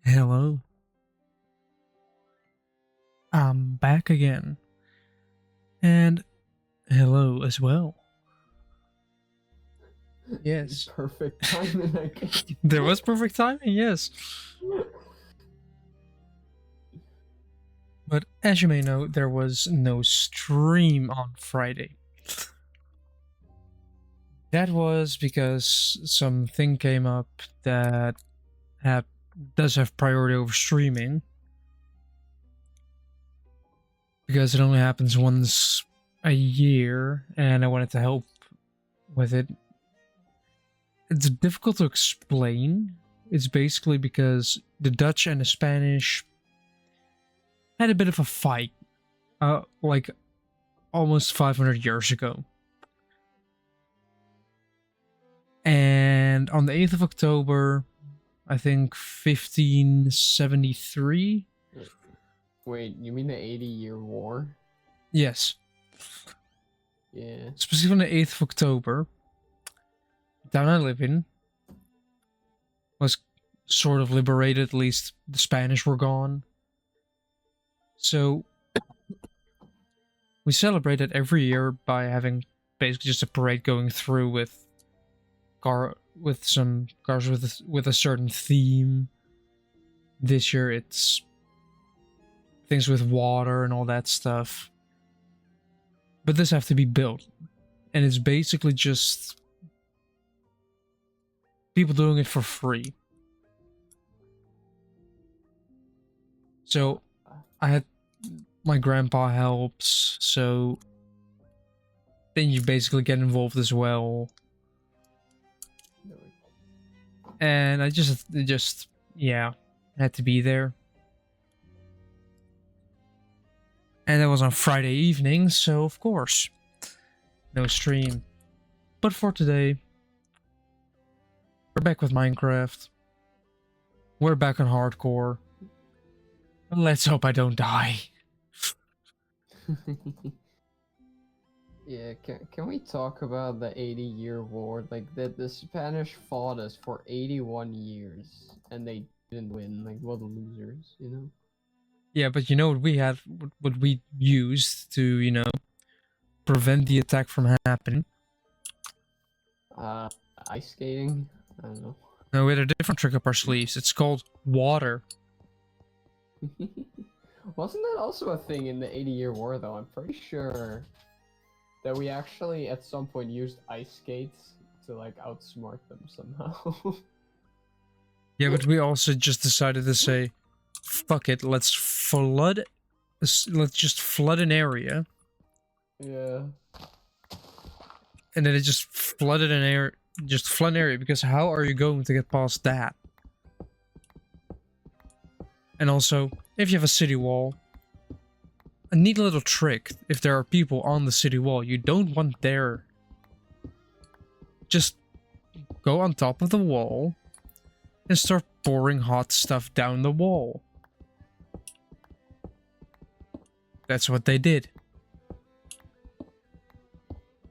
Hello. I'm back again. And hello as well. Yes. Perfect timing, I guess. There was perfect timing, yes. But as you may know, there was no stream on Friday. That was because something came up that does have priority over streaming. Because it only happens once a year, and I wanted to help with it. It's difficult to explain. It's basically because the Dutch and the Spanish had a bit of a fight, like almost 500 years ago. And on the 8th of October, I think 1573. Wait, you mean the 80-year war? Yes. Yeah. Specifically on the 8th of October, the town I live in was sort of liberated, at least the Spanish were gone. So we celebrate it every year by having basically just a parade going through with some cars with a certain theme. This year it's things with water and all that stuff. But this have to be built. And it's basically just people doing it for free. So I had my grandpa helps, so then you basically get involved as well. And I just yeah, had to be there. And that was on Friday evening, so of course, no stream. But for today, we're back with Minecraft. We're back on hardcore. Let's hope I don't die. Yeah, can we talk about the 80-year war? Like, the Spanish fought us for 81 years, and they didn't win. Like, what losers, you know? Yeah, but you know what we had, what we used to, you know, prevent the attack from happening? Ice skating? I don't know. No, we had a different trick up our sleeves. It's called water. Wasn't that also a thing in the 80-year war, though? I'm pretty sure that we actually, at some point, used ice skates to, like, outsmart them somehow. Yeah, but we also just decided to say, fuck it, let's just flood an area. Yeah. And then it just flooded an area, because how are you going to get past that? And also, if you have a city wall, a neat little trick, if there are people on the city wall, you don't want there. Just go on top of the wall and start pouring hot stuff down the wall. That's what they did.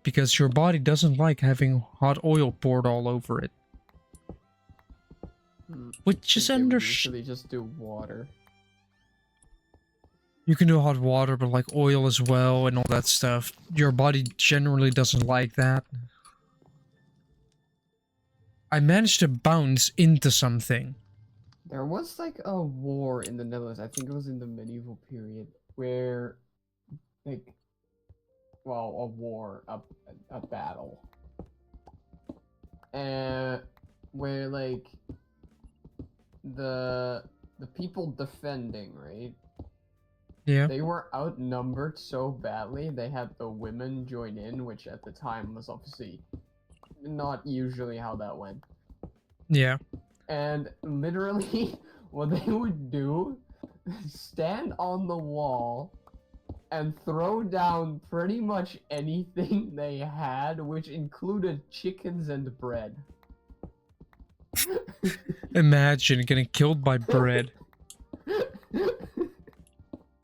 Because your body doesn't like having hot oil poured all over it. Which is usually just do water. You can do hot water, but like oil as well and all that stuff. Your body generally doesn't like that. I managed to bounce into something. There was like a war in the Netherlands, I think it was in the medieval period, where, like, well, a war, a battle. And where, like, the people defending, right? Yeah. They were outnumbered so badly, they had the women join in, which at the time was obviously not usually how that went. Yeah. And literally, what they would do, stand on the wall and throw down pretty much anything they had, which included chickens and bread. Imagine getting killed by bread.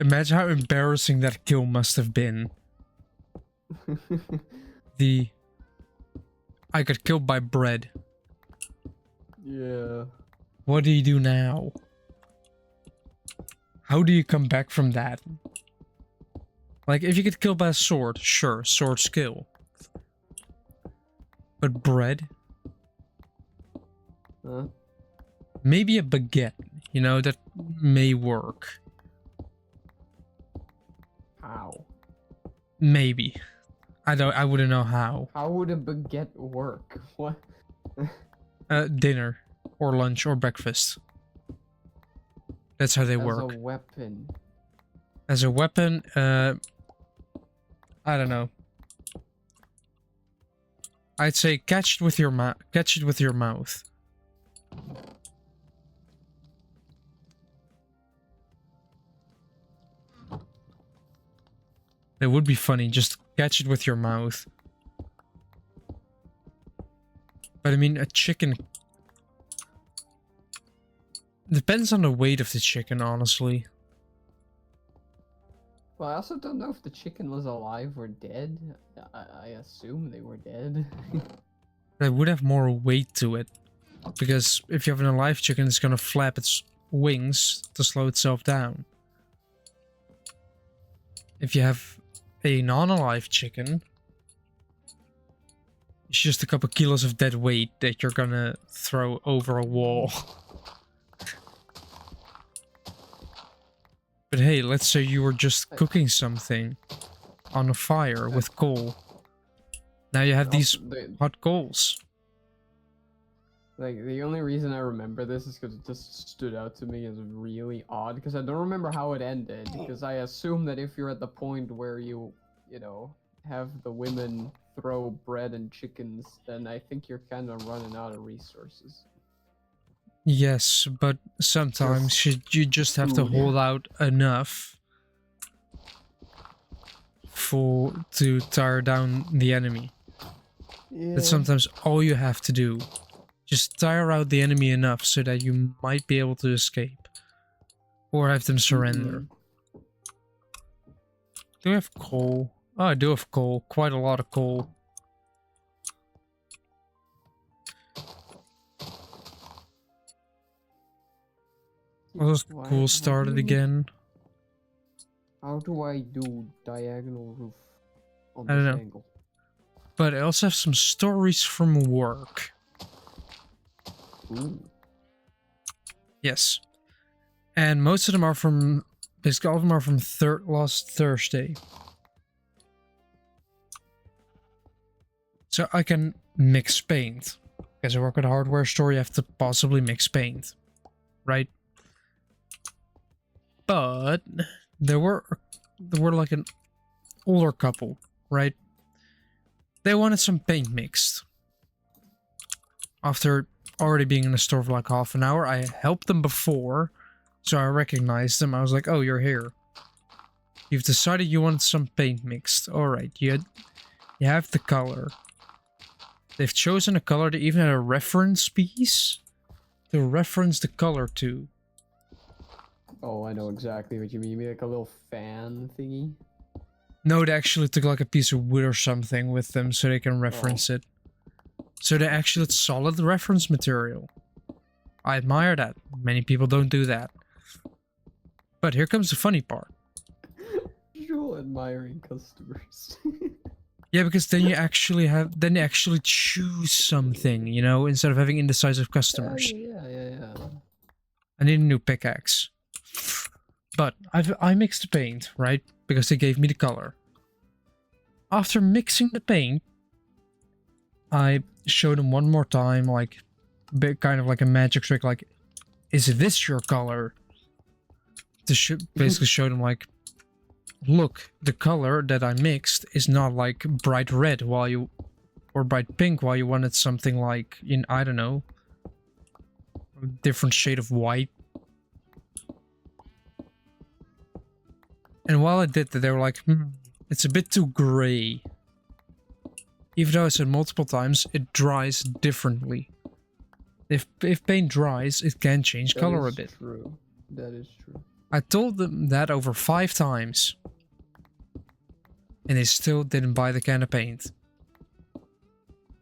Imagine how embarrassing that kill must have been. I got killed by bread. Yeah. What do you do now? How do you come back from that? Like, if you get killed by a sword, sure, sword skill. But bread? Huh? Maybe a baguette, you know, that may work. How? Maybe. I wouldn't know how. How would a baguette work? What? Dinner, or lunch, or breakfast. That's how they work. As a weapon. As a weapon, I don't know. I'd say catch it with your catch it with your mouth. That would be funny, just catch it with your mouth. But I mean, a chicken... Depends on the weight of the chicken, honestly. Well, I also don't know if the chicken was alive or dead. I assume they were dead. They would have more weight to it. Because if you have an alive chicken, it's gonna flap its wings to slow itself down. If you have a non-alive chicken, it's just a couple kilos of dead weight that you're gonna throw over a wall. But hey, let's say you were just cooking something on a fire with coal. Now you have these hot coals. Like, the only reason I remember this is because it just stood out to me as really odd, because I don't remember how it ended, because I assume that if you're at the point where you know, have the women throw bread and chickens, then I think you're kind of running out of resources. Yes, but sometimes you just have to hold out enough to tire down the enemy. Yeah. That's sometimes all you have to do. Just tire out the enemy enough so that you might be able to escape. Or have them surrender. Do I have coal? Oh, I do have coal. Quite a lot of coal. Well, this coal started again. How do I do diagonal roof on I don't this know. angle? But I also have some stories from work. Ooh. Yes. And most of them are from... Basically all of them are from last Thursday. So I can mix paint. Because I work with a hardware store, you have to possibly mix paint. Right? But there were like an older couple, right? They wanted some paint mixed. After already being in the store for like half an hour, I helped them before, so I recognized them. I was like, "Oh, you're here. You've decided you want some paint mixed. All right, you have the color. They've chosen a color. They even had a reference piece to reference the color to." Oh, I know exactly what you mean. Maybe like a little fan thingy. No, they actually took like a piece of wood or something with them so they can reference it. So they actually had solid reference material. I admire that. Many people don't do that. But here comes the funny part. You're admiring customers. Yeah, because then you actually choose something, you know, instead of having indecisive customers. Yeah. I need a new pickaxe. But I mixed the paint, right? Because they gave me the color. After mixing the paint, I showed them one more time, like, kind of like a magic trick, like, is this your color? To basically show them, like, look, the color that I mixed is not like bright red or bright pink while you wanted something like, I don't know, a different shade of white. And while I did that, they were like, it's a bit too gray. Even though I said multiple times, it dries differently. If paint dries, it can change color a bit. True. That is true. I told them that over 5 times. And they still didn't buy the can of paint.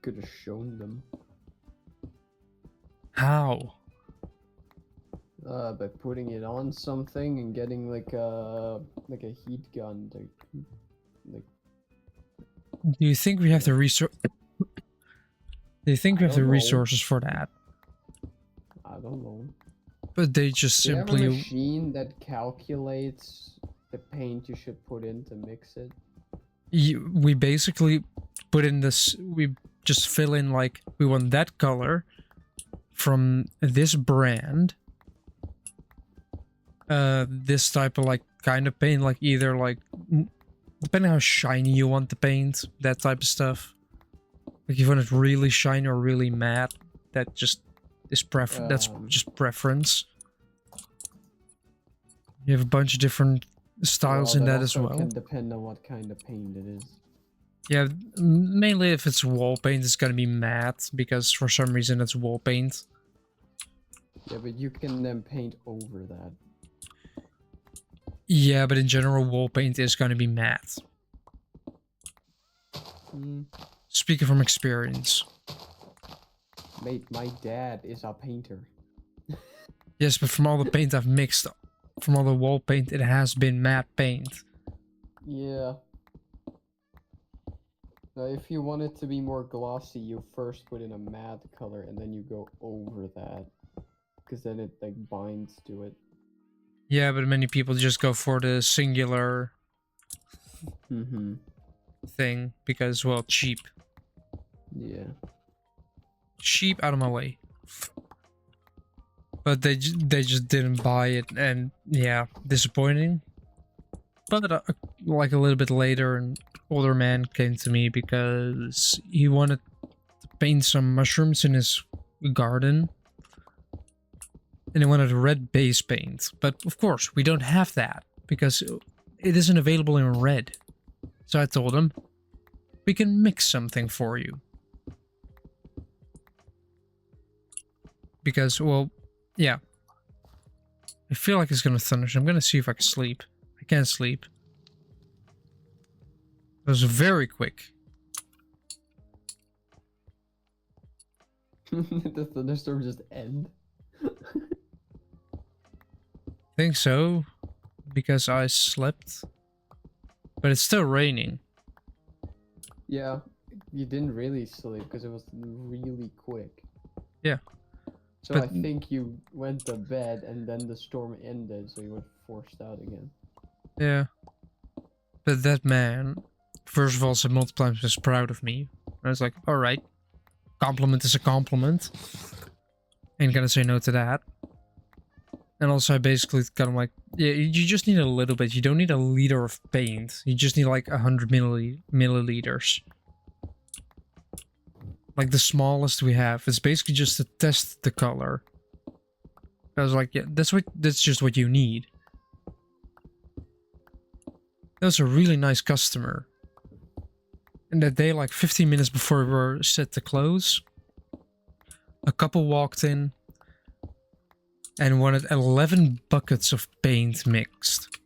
Could have shown them. How? By putting it on something and getting like a heat gun to like. Do you think we have the resource? Do you think we I have the don't know. resources for that? I don't know. But they just Do you have a simply machine that calculates the paint you should put in to mix it? we basically put in this. We just fill in like we want that color from this brand. This type of like kind of paint, like either like depending how shiny you want the paint, that type of stuff. Like if you want it really shiny or really matte, that just is that's just preference. You have a bunch of different styles in that as well. Can depend on what kind of paint it is. Yeah, mainly if it's wall paint, it's gonna be matte because for some reason it's wall paint. Yeah, but you can then paint over that. Yeah, but in general, wall paint is gonna be matte. Speaking from experience. Mate, my dad is a painter. Yes, but from all the paint I've mixed, from all the wall paint, it has been matte paint. Yeah. Now, if you want it to be more glossy, you first put in a matte color and then you go over that. Because then it like binds to it. Yeah, but many people just go for the singular thing because, well, cheap. Yeah. Cheap, out of my way. But they just didn't buy it, and yeah, disappointing. But like a little bit later, an older man came to me because he wanted to paint some mushrooms in his garden. And he wanted a red base paint. But of course, we don't have that because it isn't available in red. So I told him, we can mix something for you. Because, well, yeah. I feel like it's gonna thunder, so I'm gonna see if I can sleep. I can't sleep. It was very quick. Did the thunderstorm just end? I think so, because I slept. But it's still raining. Yeah, you didn't really sleep because it was really quick. Yeah. So but I think you went to bed and then the storm ended, so you were forced out again. Yeah. But that man, first of all, said multiple times he was proud of me. I was like, alright. Compliment is a compliment. Ain't gonna say no to that. And also I basically kind of like, yeah, you just need a little bit. You don't need a liter of paint. You just need like 100 milliliters. Like the smallest we have. It's basically just to test the color. I was like, yeah, that's just what you need. That was a really nice customer. And that day, like 15 minutes before we were set to close, a couple walked in and wanted 11 buckets of paint mixed.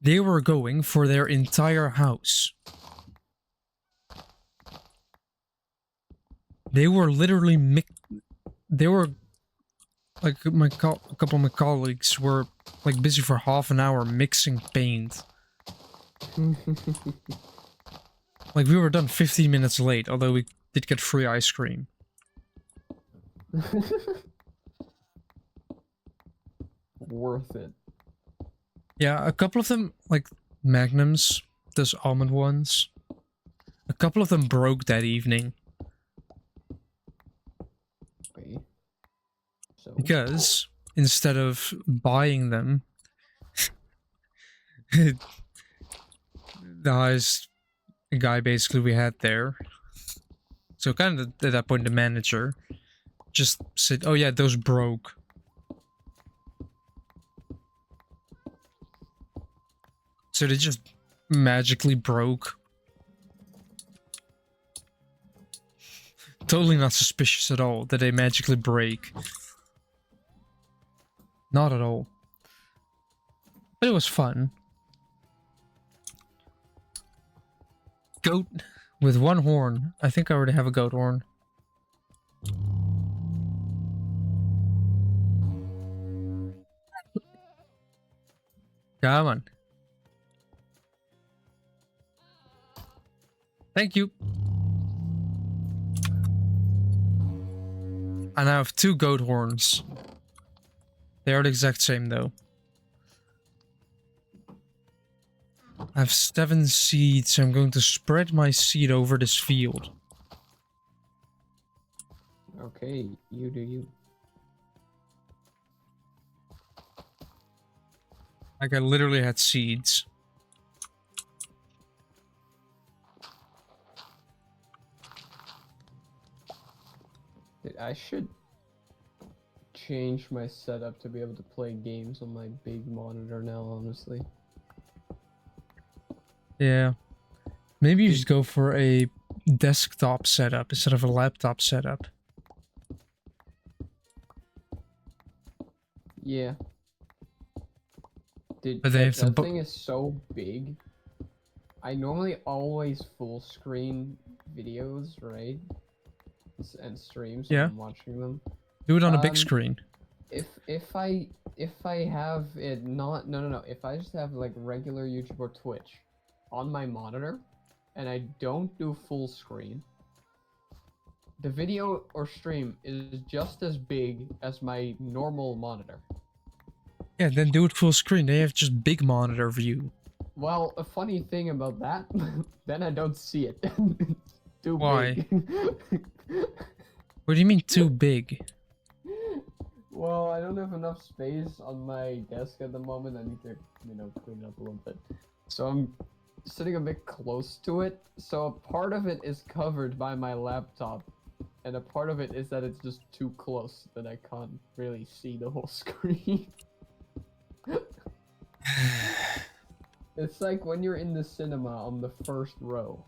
They were going for their entire house. They were literally they were like a couple of my colleagues were like busy for half an hour mixing paint. Like we were done 15 minutes late, although we did get free ice cream. Worth it. Yeah, a couple of them, like Magnums, those almond ones, a couple of them broke that evening. Okay. So Because instead of buying them, the highest guy basically we had there, so kind of at that point the manager just said, oh yeah, those broke. So they just magically broke. Totally not suspicious at all that they magically break. Not at all. But it was fun. Goat with one horn. I think I already have a goat horn. Come on. Thank you. And I have 2 goat horns. They are the exact same though. I have 7 seeds. I'm going to spread my seed over this field. Okay, you do you. Like I literally had seeds. I should change my setup to be able to play games on my big monitor now, honestly. Yeah. Maybe you should go for a desktop setup instead of a laptop setup. Yeah. Dude, But they have that to thing is so big. I normally always full screen videos, right? And streams when Yeah. I'm watching them. Do it on a big screen. If I have it not no, if I just have like regular YouTube or Twitch on my monitor and I don't do full screen, the video or stream is just as big as my normal monitor. Yeah, then do it full screen. They have just big monitor view. Well, a funny thing about that, then I don't see it. Too Why? big. What do you mean too big? Well, I don't have enough space on my desk at the moment. I need to, clean it up a little bit. So I'm sitting a bit close to it. So a part of it is covered by my laptop. And a part of it is that it's just too close that I can't really see the whole screen. It's like when you're in the cinema on the first row.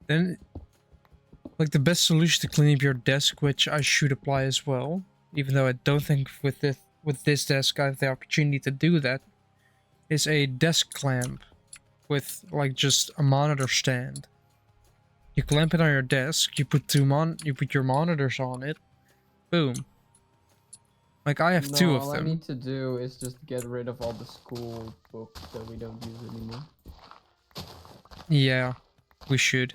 Then, like the best solution to clean up your desk, which I should apply as well, even though I don't think with this desk I have the opportunity to do that, is a desk clamp with like just a monitor stand. You clamp it on your desk. You put your monitors on it. Boom. Like I have 2 of All I them. need to do is just get rid of all the school books that we don't use anymore. Yeah, we should.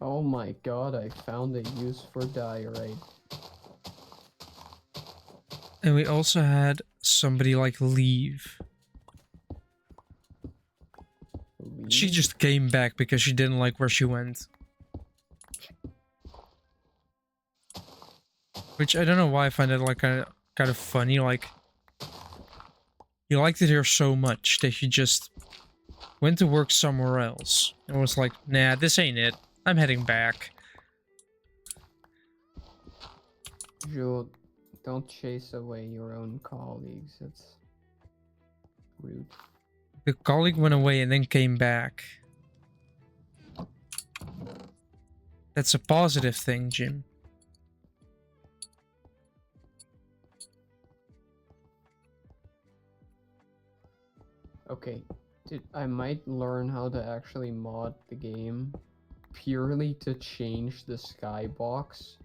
Oh my god, I found a use for diorite. And we also had somebody like leave. She just came back because she didn't like where she went. Which I don't know why I find it like kind of funny. Like you liked it here so much that you just went to work somewhere else and was like, nah, this ain't it. I'm heading back. Jules, don't chase away your own colleagues. It's rude. The colleague went away and then came back. That's a positive thing, Jim. Okay, dude, I might learn how to actually mod the game purely to change the skybox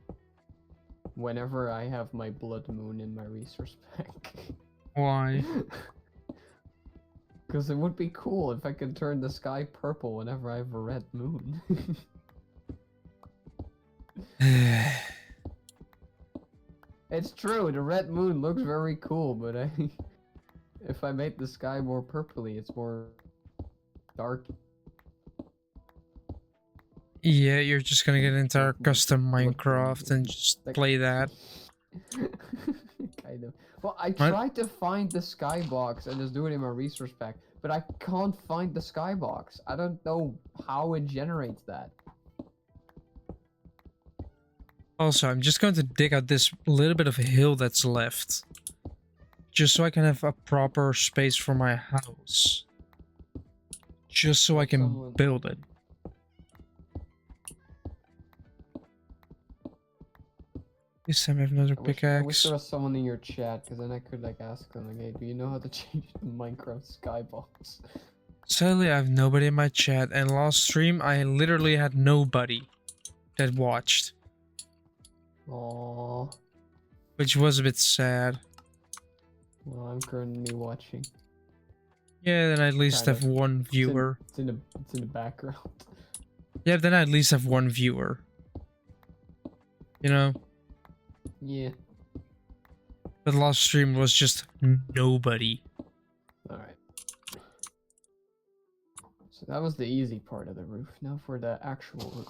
whenever I have my blood moon in my resource pack. Why? Because it would be cool if I could turn the sky purple whenever I have a red moon. It's true, the red moon looks very cool, but if I make the sky more purpley, it's more dark. Yeah, you're just gonna get into our custom Minecraft and just play that. Kind of. Well, I tried to find the skybox and just do it in my resource pack, but I can't find the skybox. I don't know how it generates that. Also, I'm just going to dig out this little bit of a hill that's left. Just so I can have a proper space for my house. Just so I can build it. This time I have another pickaxe. I wish there was someone in your chat, because then I could like ask them, like, hey, do you know how to change the Minecraft skybox? Sadly, I have nobody in my chat, and last stream I literally had nobody that watched. Aww. Which was a bit sad. Well, I'm currently watching. Yeah, then I at least Kind have of. one viewer. It's in the background. Yeah, then I at least have one viewer. You know? Yeah. But the last stream was just nobody. Alright. So that was the easy part of the roof. Now for the actual roof.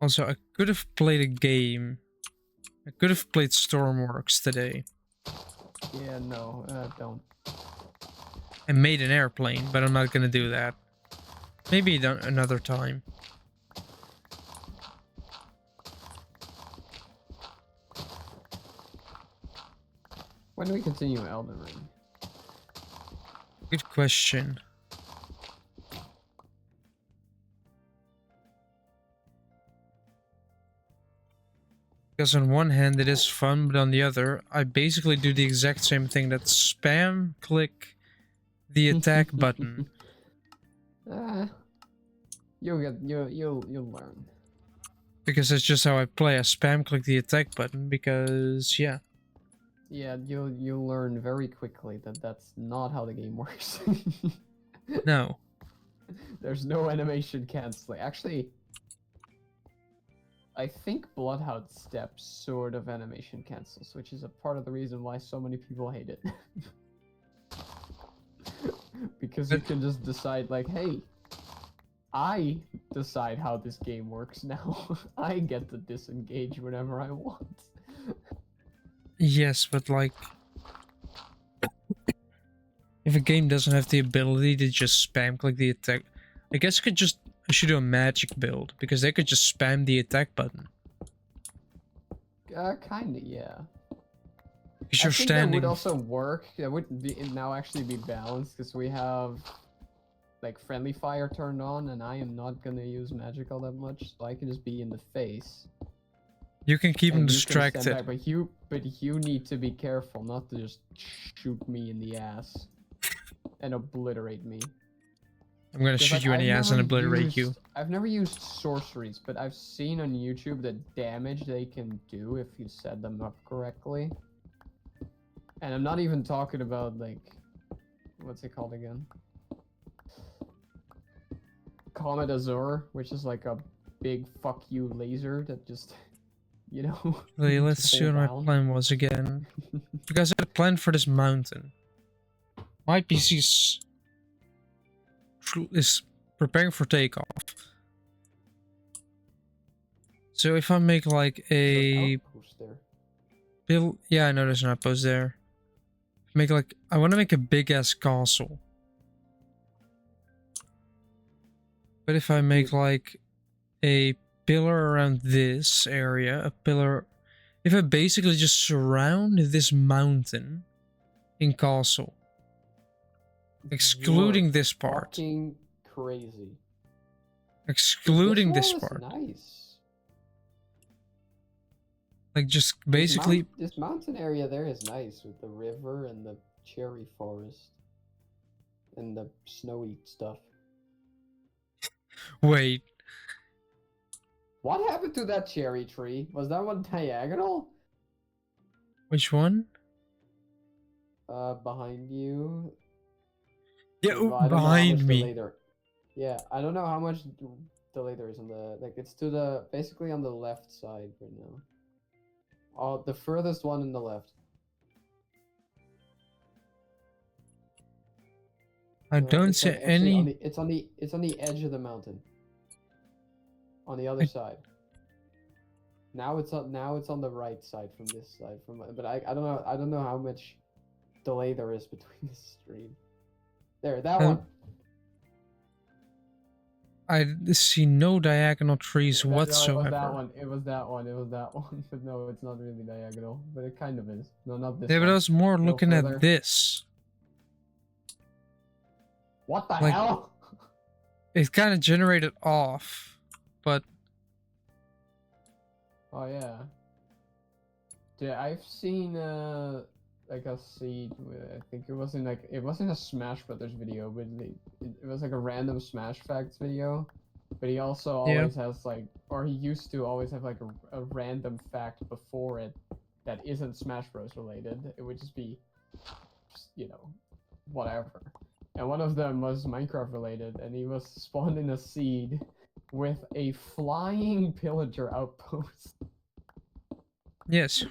Also, I could have played a game. I could have played Stormworks today. Yeah, no, don't. I made an airplane, but I'm not gonna do that. Maybe another time. When do we continue Elden Ring? Good question. Because on one hand it is fun, but on the other, I basically do the exact same thing. That's spam click the attack button. You'll learn. Because that's just how I play. I spam click the attack button because yeah. Yeah, you'll learn very quickly that that's not how the game works. No. There's no animation canceling. Actually, I think Bloodhound Steps sort of animation cancels, which is a part of the reason why so many people hate it. Because you can just decide like, hey, I decide how this game works now. I get to disengage whenever I want. Yes, but like... if a game doesn't have the ability to just spam click the attack... I guess I should do a magic build, because they could just spam the attack button. Kinda, yeah. Because you're I think standing... that would also work. That would be now actually be balanced, because we have like friendly fire turned on, and I am not gonna use magic all that much, so I can just be in the face. You can keep them And you can stand distracted. back, but you need to be careful not to just shoot me in the ass and obliterate me. I'm gonna shoot you in the ass and obliterate you. I've never used sorceries, but I've seen on YouTube the damage they can do if you set them up correctly. And I'm not even talking about, like, what's it called again? Comet Azure, which is like a big fuck you laser that just, you know. Okay, let's just see what my hold down. plan was again. Because I had planned for this mountain. My PC is preparing for takeoff. So if I make like a Outpost there. build, yeah, I know there's an outpost there. Make like I want to make a big ass castle. But if I make like a pillar around this area, a pillar, if I basically just surround this mountain in castle, excluding this part, Fucking crazy. excluding this wall is part, nice. like just basically. This mountain area there is nice with the river and the cherry forest and the snowy stuff. Wait, What happened to that cherry tree? Was that one diagonal? which one? Behind you. Yeah, Well, I don't know how behind much me. delay there- Yeah, I don't know how much delay there is on the, like, it's to the, basically on the left side right now. Oh, the furthest one on the left. I don't It's see like actually any. it's on the edge of the mountain. On the other side. Now it's on the right side from this side but I don't know how much delay there is between the stream. There, that one. I see no diagonal trees No, whatsoever. it was that one. But no, it's not really diagonal, but it kind of is. No, not this Yeah, but one. I was more Go looking further. at this. What the Like- hell? It kind of generated off, but Oh yeah. Yeah, I've seen like a seed. I think it wasn't a Smash Brothers video, but it was like a random Smash Facts video. But he also Yeah. always has like, or he used to always have like a random fact before it that isn't Smash Bros related. It would just be, you know, whatever. And one of them was Minecraft related, and he was spawned in a seed with a flying pillager outpost. Yes.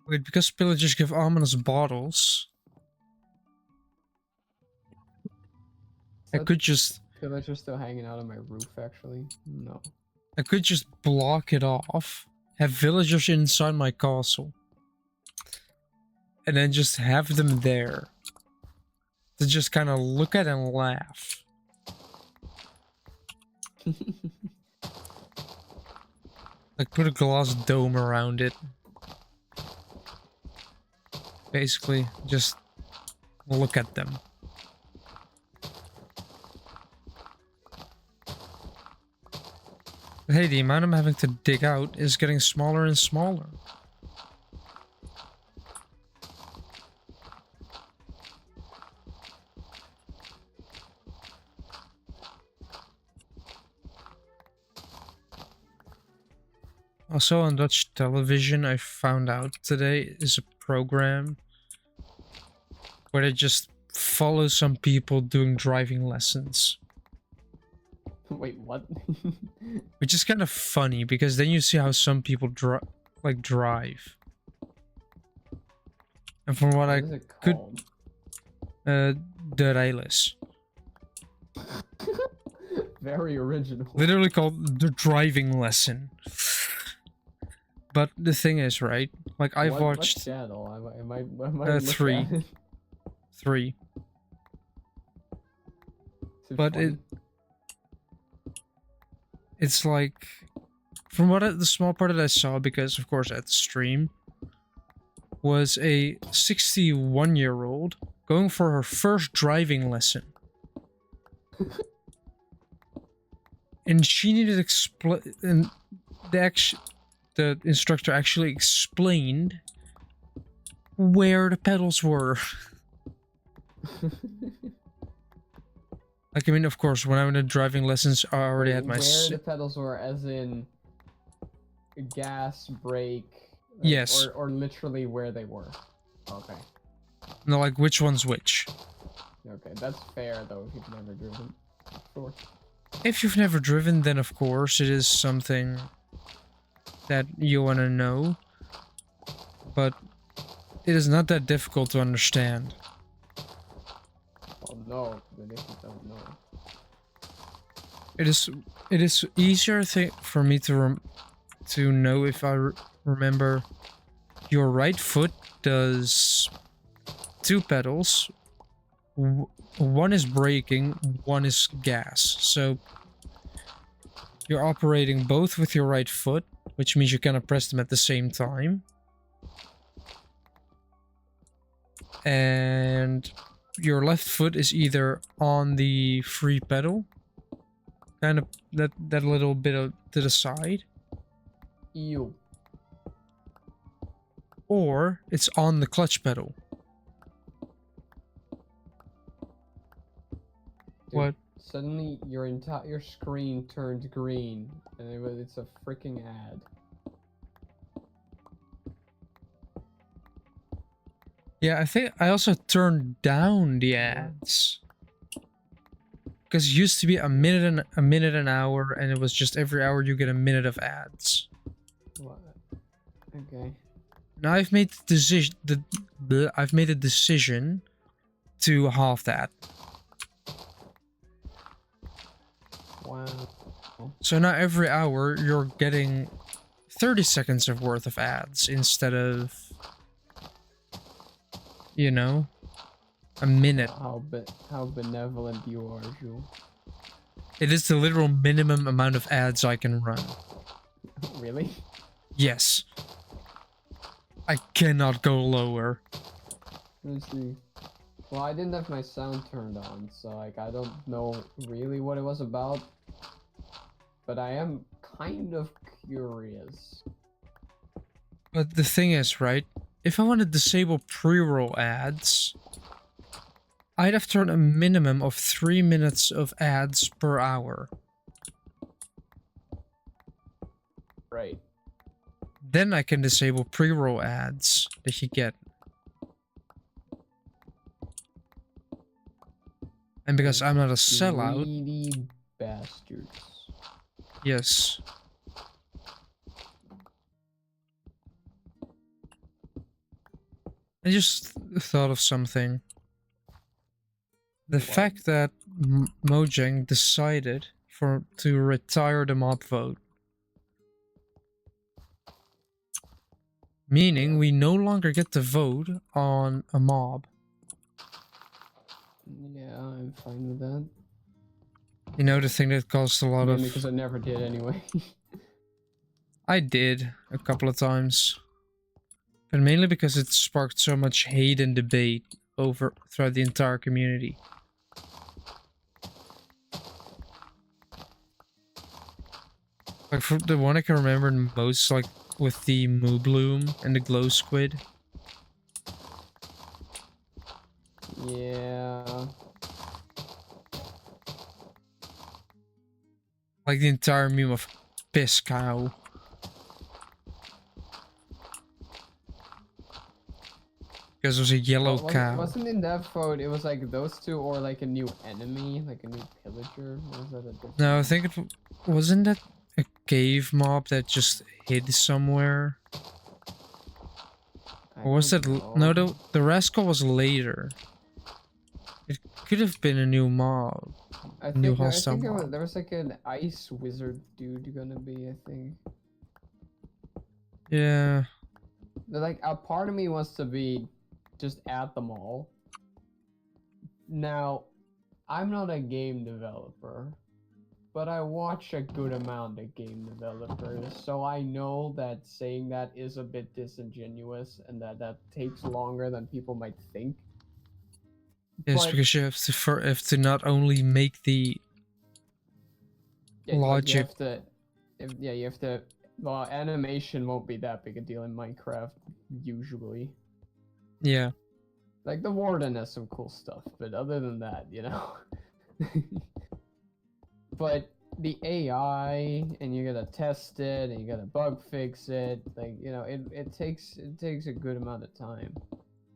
Wait, because pillagers give ominous bottles, I could just Pillager still hanging out on my roof, actually? No. I could just block it off, have villagers inside my castle, and then just have them there to just kind of look at and laugh. Like put a glass dome around it. Basically, just look at them. But hey, the amount I'm having to dig out is getting smaller and smaller. Also on Dutch television, I found out today, is a program where they just follow some people doing driving lessons. Wait, what? Which is kind of funny, because then you see how some people drive. And from what I What is it could... called? De Rijles. Very original. Literally called the driving lesson. But the thing is, right? Like, I've What watched... channel? I might look 3. at it. 3. Is But funny? it's like... From what the small part that I saw, because of course at the stream, was a 61-year-old going for her first driving lesson. And she needed and the instructor actually explained where the pedals were. Like, I mean, of course, when I went to driving lessons, I already had my... Where the pedals were, as in gas, brake, Yes. or literally where they were. Okay. No, like, which one's which. Okay, that's fair though if you've never driven. Sure. If you've never driven, then of course it is something that you want to know. But it is not that difficult to understand. Oh no, then if you don't know. It is easier for me to know if I remember. Your right foot does 2 pedals. One is braking, one is gas. So you're operating both with your right foot, which means you cannot press them at the same time. And your left foot is either on the free pedal, kind of that little bit to the side, Ew. or it's on the clutch pedal. Dude, What? Suddenly your entire screen turned green, and it's a freaking ad. Yeah, I think I also turned down the ads. Because it used to be a minute an hour, and it was just every hour you get a minute of ads. What? Okay. Now I've made the decision. I've made a decision to halve that. Wow. So now every hour you're getting 30 seconds of worth of ads instead of, you know, a minute. How benevolent you are, Jules. It is the literal minimum amount of ads I can run. Really? Yes. I cannot go lower. Let's see. Well, I didn't have my sound turned on, so like I don't know really what it was about. But I am kind of curious. But the thing is, right? If I want to disable pre-roll ads, I'd have to run a minimum of 3 minutes of ads per hour. Then I can disable pre-roll ads that you get. And because I'm not a sellout, Greedy bastards. yes. I just thought of something. The What? fact that Mojang decided to retire the mob vote. Meaning we no longer get to vote on a mob. Yeah, I'm fine with that. You know, the thing that caused a lot Mainly of... because I never did anyway. I did a couple of times. But mainly because it sparked so much hate and debate throughout the entire community. Like, for the one I can remember most, like, with the Moo Bloom and the Glow Squid. Yeah. Like the entire meme of Piss Cow. Because it was a yellow cow. Wasn't in that vote, it was like those two or like a new enemy, like a new pillager? Or was that a different No, I one? think it wasn't that a cave mob that just hid somewhere. Or was that? No, the rascal was later. It could have been a new mob. I New think, no, I hostile think mob. there was like an ice wizard dude gonna be, I think. Yeah. Like, a part of me wants to be just at the mall. Now, I'm not a game developer, but I watch a good amount of game developers, so I know that saying that is a bit disingenuous and that takes longer than people might think. Yes, But, because you have to not only make the yeah, like you logic. have to, you have to. Well, animation won't be that big a deal in Minecraft usually. Yeah. Like the warden has some cool stuff, but other than that, you know. But the AI, and you gotta test it, and you gotta bug fix it. Like, you know, it takes a good amount of time.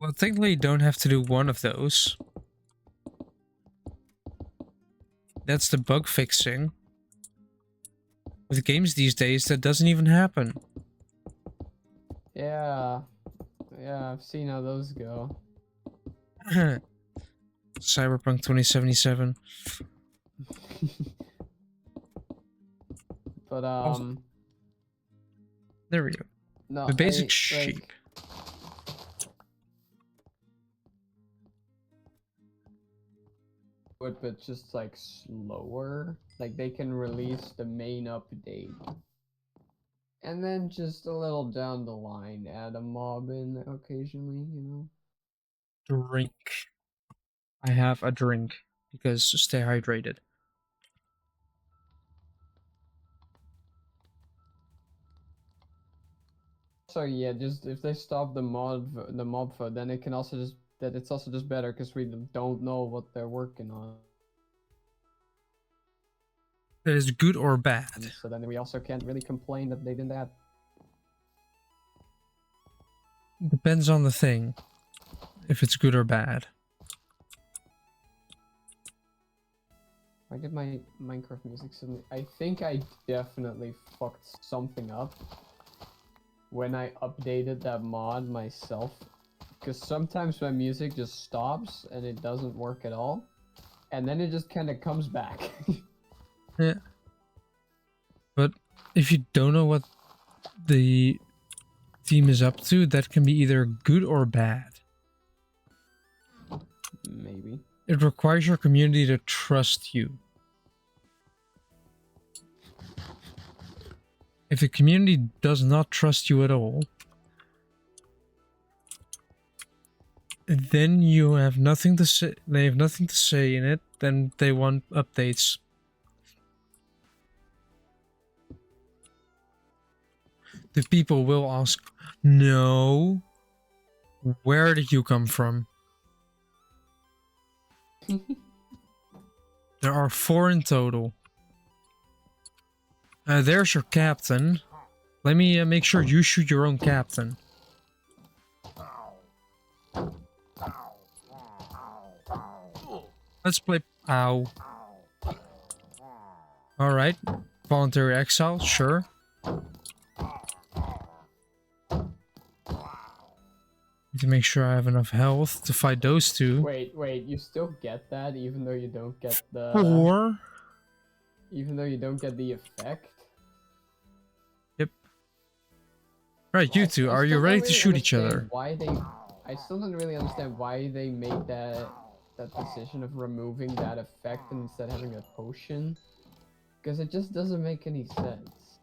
Well, technically, you don't have to do one of those. That's the bug fixing. With games these days, that doesn't even happen. Yeah, I've seen how those go. Cyberpunk 2077. But There we go. no, The basic like, shape. but just like slower. Like they can release the main update, and then just a little down the line, add a mob in occasionally. You know. Drink. I have a drink because stay hydrated. So yeah, just if they stop the mob vote, then it can also just it's also just better because we don't know what they're working on. That is good or bad. So then we also can't really complain that they didn't add. Depends on the thing. If it's good or bad. Why did my Minecraft music suddenly? I think I definitely fucked something up when I updated that mod myself. Because sometimes my music just stops and it doesn't work at all. And then it just kind of comes back. Yeah. But if you don't know what the team is up to, that can be either good or bad. Maybe. It requires your community to trust you. If the community does not trust you at all, then you have nothing to say. They have nothing to say in it. Then they want updates. The people will ask, "No, where did you come from?" There are 4 in total. There's your captain. Let me make sure you shoot your own captain. Let's play. Ow. Alright. Voluntary exile, sure. Need to make sure I have enough health to fight those two. Wait, you still get that even though you don't get the... Or... Even though you don't get the effect? Yep. Right, you two, are you ready to shoot each other? Why they... I still don't really understand why they made that decision of removing that effect and instead having a potion. Because it just doesn't make any sense.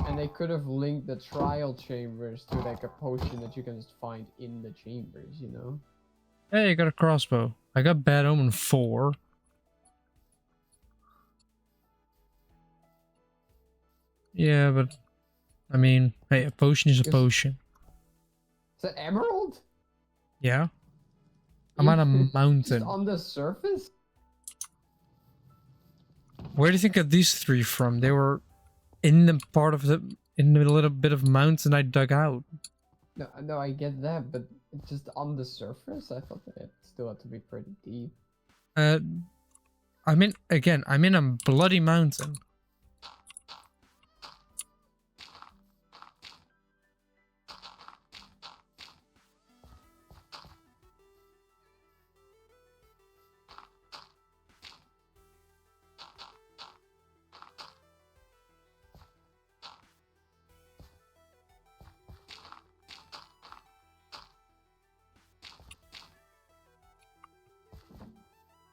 And they could have linked the trial chambers to like a potion that you can just find in the chambers, you know? Hey, I got a crossbow. I got Bad Omen 4. Yeah, but... I mean, hey, a potion is a potion. Is that emerald? Yeah. I'm on a mountain. Just on the surface? Where do you think of these three from? They were in the part of the... in the little bit of mountain I dug out. No, I get that, but just on the surface? I thought that it still had to be pretty deep. I'm in a bloody mountain.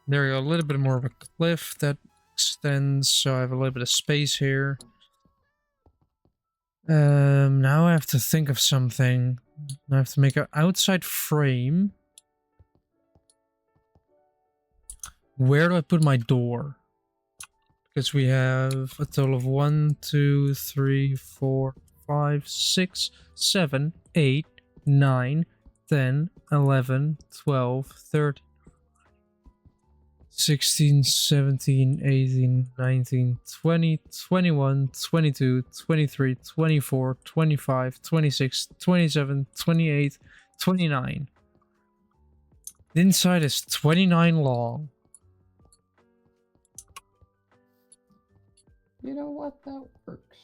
There we go, a little bit more of a cliff that extends, so I have a little bit of space here. Now I have to think of something. I have to make an outside frame. Where do I put my door? Because we have a total of 1, 2, 3, 4, 5, 6, 7, 8, 9, 10, 11, 12, 13. 16, 17, 18, 19, 20, 21, 22, 23, 24, 25, 26, 27, 28, 29. The inside is 29 long. You know what? That works.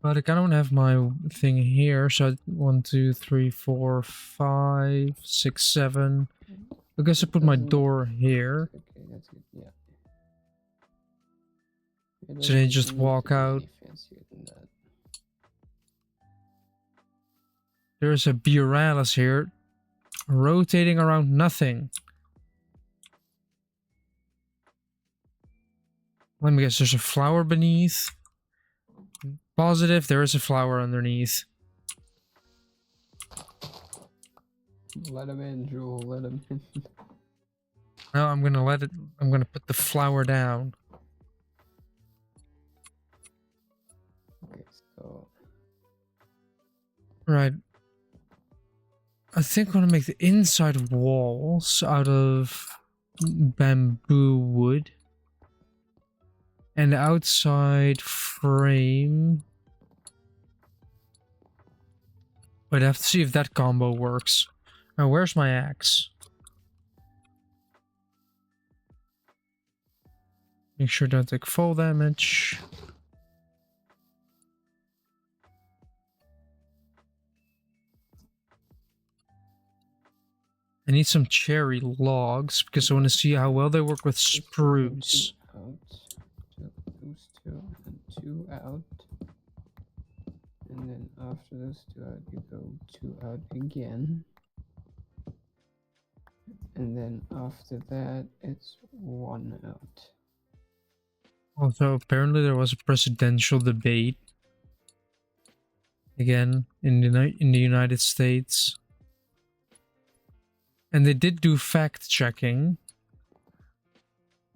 But I don't have my thing here, so 1, 2, 3, 4, 5, 6, 7. I guess I put my door here. Okay, that's good, yeah. So they just walk out. There's a Buralis here, rotating around nothing. Let me guess, there's a flower beneath. Positive, there is a flower underneath. Let him in, Jewel, let him in. No, I'm gonna put the flower down. Okay, so... Right. I think I'm gonna make the inside walls out of bamboo wood. And the outside frame... Wait, I have to see if that combo works. Now, where's my axe? Make sure don't take fall damage. I need some cherry logs because I want to see how well they work with spruce. Out, those two, and 2 out. And then after those 2 out, you go 2 out again. And then after that, it's 1 out. Also, apparently there was a presidential debate again in the United States, and they did do fact checking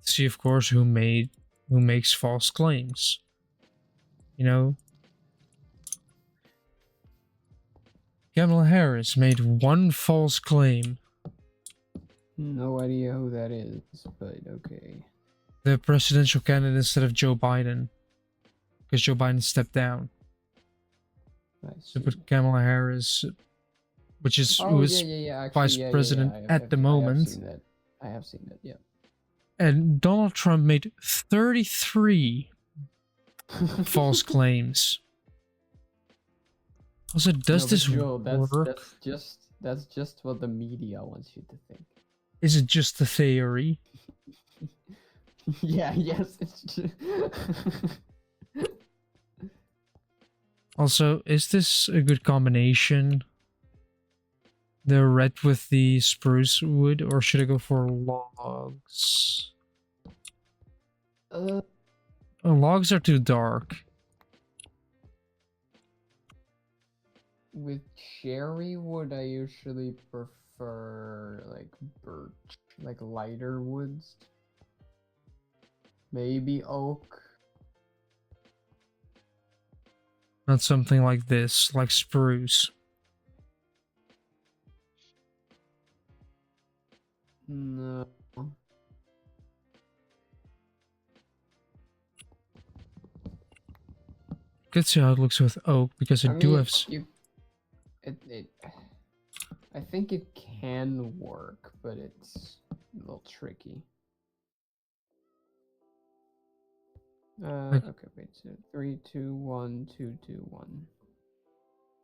to see, of course, who makes false claims. You know, Kamala Harris made 1 false claim. No idea who that is, but okay. The presidential candidate instead of Joe Biden. because Joe Biden stepped down. I So see. put Kamala Harris, which is Oh who yeah, is yeah, yeah. Actually, vice yeah, yeah, president yeah. at the I have moment. seen that. I have seen that. Yeah. And Donald Trump made 33 false claims. Also, does No, but this Joel, work? that's just what the media wants you to think. Is it just a theory? Yeah. Yes. It's just... Also, is this a good combination? The red with the spruce wood, or should I go for logs? Logs are too dark. With cherry wood, I usually prefer like birch, like lighter woods. Maybe oak. Not something like this, like spruce. No. Let's see how it looks with oak, because I do mean, have... I think it can work, but it's a little tricky. Okay, wait. So 3, 2, 1, 2, 2, 1.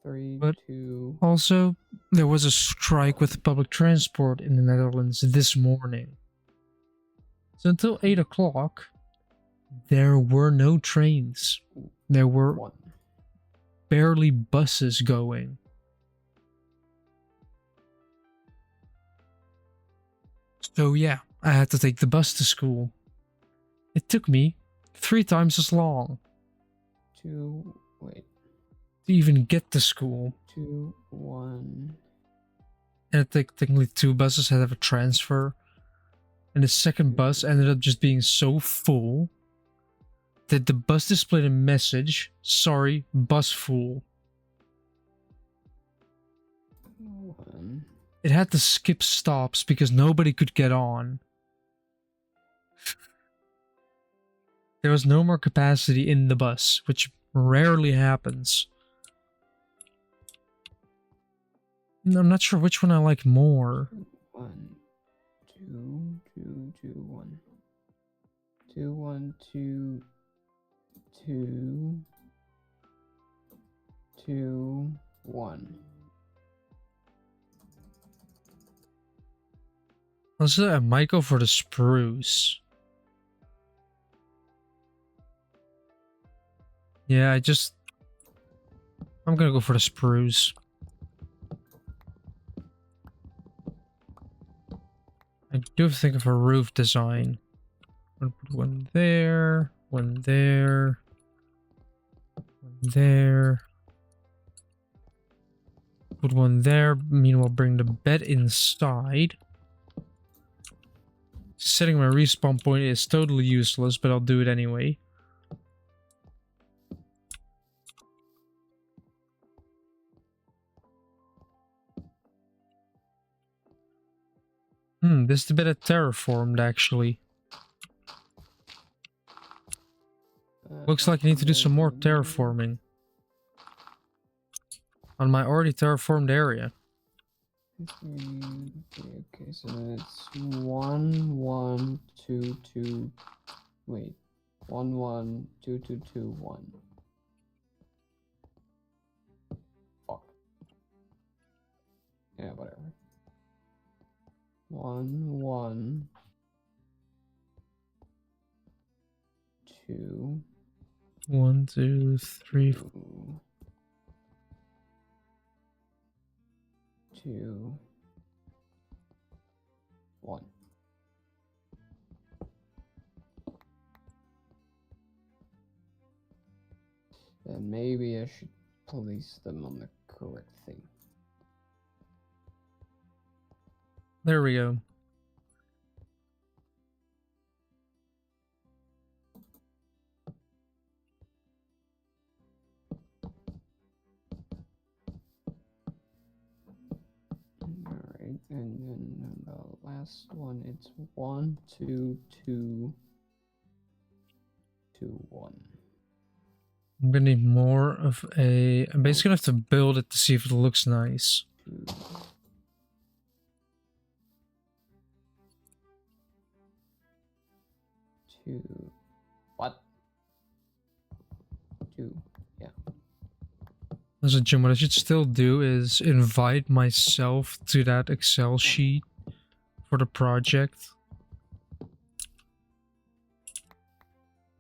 3, But 2. also, there was a strike with public transport in the Netherlands this morning. So until 8 o'clock, there were no trains. There were 1. barely buses going. So yeah, I had to take the bus to school. It took me 3 times as long 2. Wait. to even get to school. 2, 1. And technically 2 buses had to have a transfer. And the second bus ended up just being so full that the bus displayed a message, "Sorry, bus full." 1. It had to skip stops because nobody could get on. There was no more capacity in the bus, which rarely happens. I'm not sure which one I like more. 1, 2, 2, 2, 1. 2, 1, 2, 2, 2, 1. Also, I might go for the spruce. Yeah, I'm gonna go for the spruce. I do have to think of a roof design. I'm gonna put one there, one there, one there. Put one there, meanwhile bring the bed inside. Setting my respawn point is totally useless, but I'll do it anyway. This is a bit of terraformed actually. Looks like I need to do some more terraforming on my already terraformed area. Okay, so then it's 1, 1, 2, 2. Wait, 1, 1, 2, 2, 2, 1. Fuck. Yeah, whatever. 1, 1, 2. 1, 2, 3, 4. 2, 1. Then maybe I should place them on the correct thing. There we go. Alright, and then the last one, it's 1, 2, 2, 2, 1. I'm gonna need more of a... I'm basically gonna have to build it to see if it looks nice. Two. What? Two. Yeah. As a Jim, what I should still do is invite myself to that Excel sheet for the project.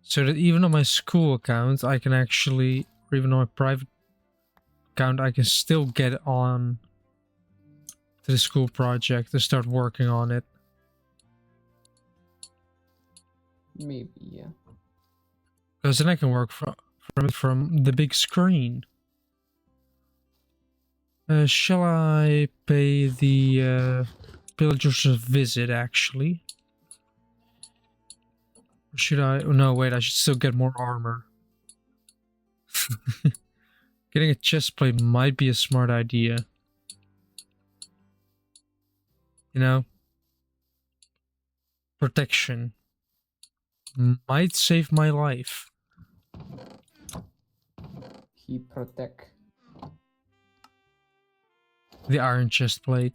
So that even on my school account, I can actually, or even on my private account, I can still get on to the school project to start working on it. Maybe, yeah. Because then I can work from the big screen. Shall I pay the villagers a visit, actually? Or should I? Oh, no, wait, I should still get more armor. Getting a chest plate might be a smart idea. You know? Protection. Might save my life. He protect. The iron chest plate.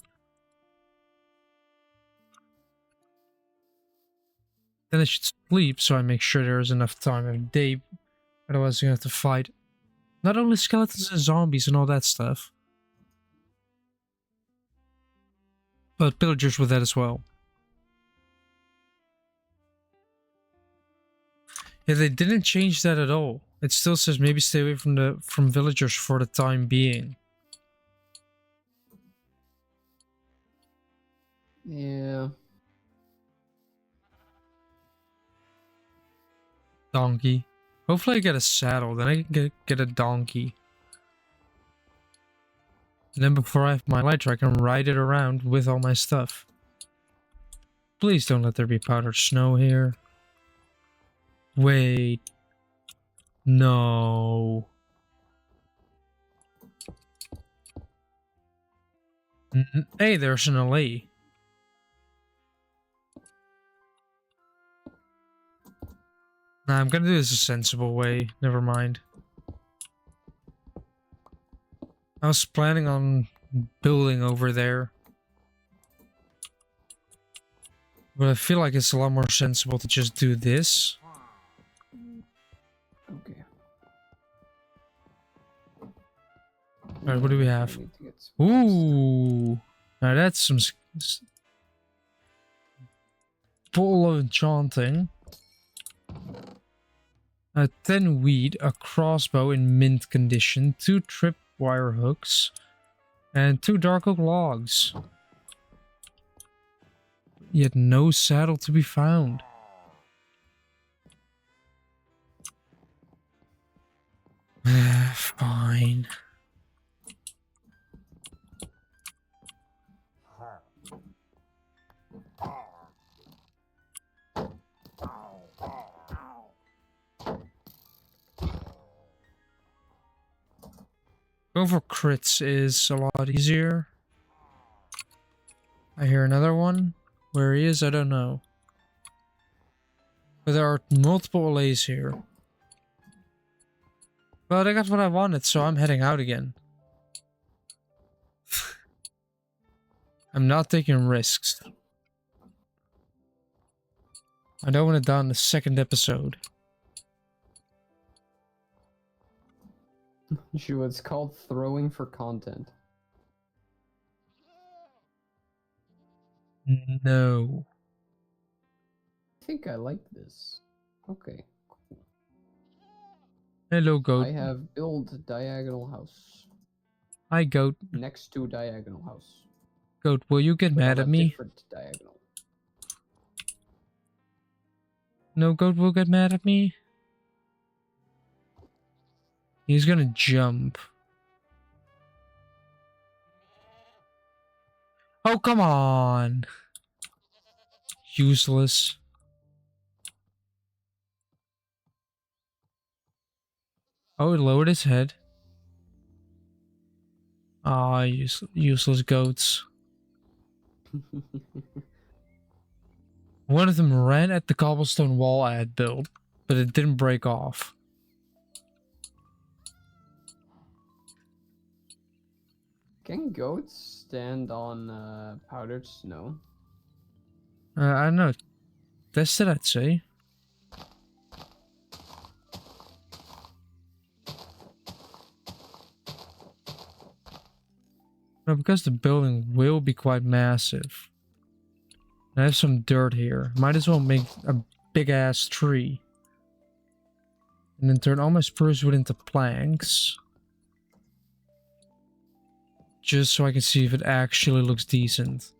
Then I should sleep so I make sure there is enough time of day. Otherwise, I'm gonna have to fight not only skeletons and zombies and all that stuff, but pillagers with that as well. Yeah, they didn't change that at all. It still says maybe stay away from villagers for the time being. Yeah. Donkey. Hopefully I get a saddle, then I can get a donkey. And then before I have my elytra, I can ride it around with all my stuff. Please don't let there be powdered snow here. Wait. No. Hey, there's an alley. Nah, I'm gonna do this a sensible way. Never mind. I was planning on building over there. But I feel like it's a lot more sensible to just do this. Okay. Alright, what do we have? I need to get some Ooh! Now that's some... Full of enchanting. A 10 weed, a crossbow in mint condition, 2 tripwire hooks, and 2 dark oak logs. Yet no saddle to be found. Fine. Going for crits is a lot easier. I hear another one. Where he is, I don't know. But there are multiple allays here. But I got what I wanted, so I'm heading out again. I'm not taking risks. I don't want to die in the second episode. Shoot, it's called throwing for content. No. I think I like this. Okay. Hello, goat. I have build diagonal house. Hi, goat. Next to diagonal house. Goat, will you get But mad on at a me? different diagonal. No, goat will get mad at me. He's gonna jump. Oh, come on. Useless. Oh, it lowered his head. Ah, useless goats. One of them ran at the cobblestone wall I had built, but it didn't break off. Can goats stand on powdered snow? I don't know. Test it, I'd say. No, because the building will be quite massive. I have some dirt here. Might as well make a big ass tree. And then turn all my spruce wood into planks. Just so I can see if it actually looks decent.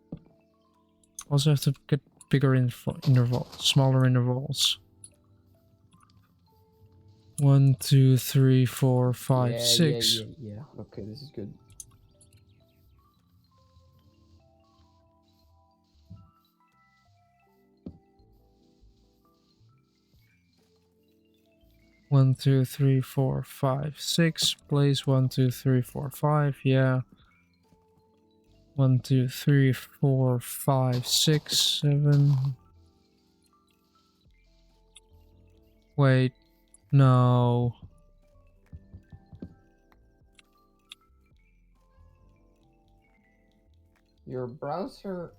Also have to get bigger intervals, smaller intervals. 1, 2, 3, 4, 5, 6. Yeah. Okay, this is good. One, 2, 3, 4, 5, 6. Place 1, 2, 3, 4, 5. Yeah. 1, 2, 3, 4, 5, 6, 7. Wait. No. Your browser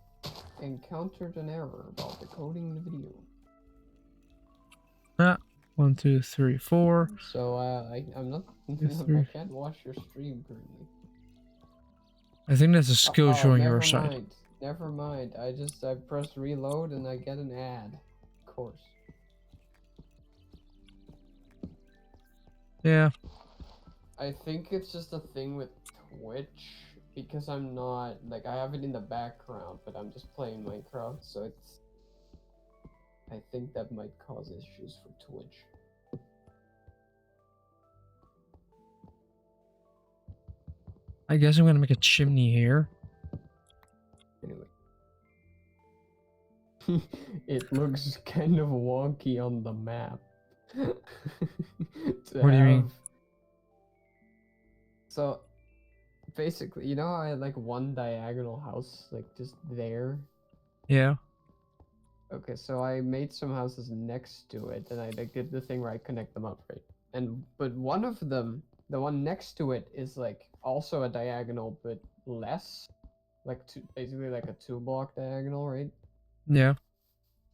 encountered an error about decoding the video. Ah. 1, 2, 3, 4. So I'm not. Three. I can't watch your stream currently. I think that's a skill showing your never side. mind. Never mind. I press reload and I get an ad. Of course. Yeah. I think it's just a thing with Twitch because I'm not like I have it in the background, but I'm just playing Minecraft, so it's. I think that might cause issues for Twitch. I guess I'm gonna make a chimney here. Anyway. It looks kind of wonky on the map. What do you mean? So, basically, you know how I had like one diagonal house, like just there? Yeah. Okay, so I made some houses next to it, and I like, did the thing where I connect them up, right? But one of them, the one next to it, is like also a diagonal, but less, like basically like a 2-block diagonal, right? Yeah.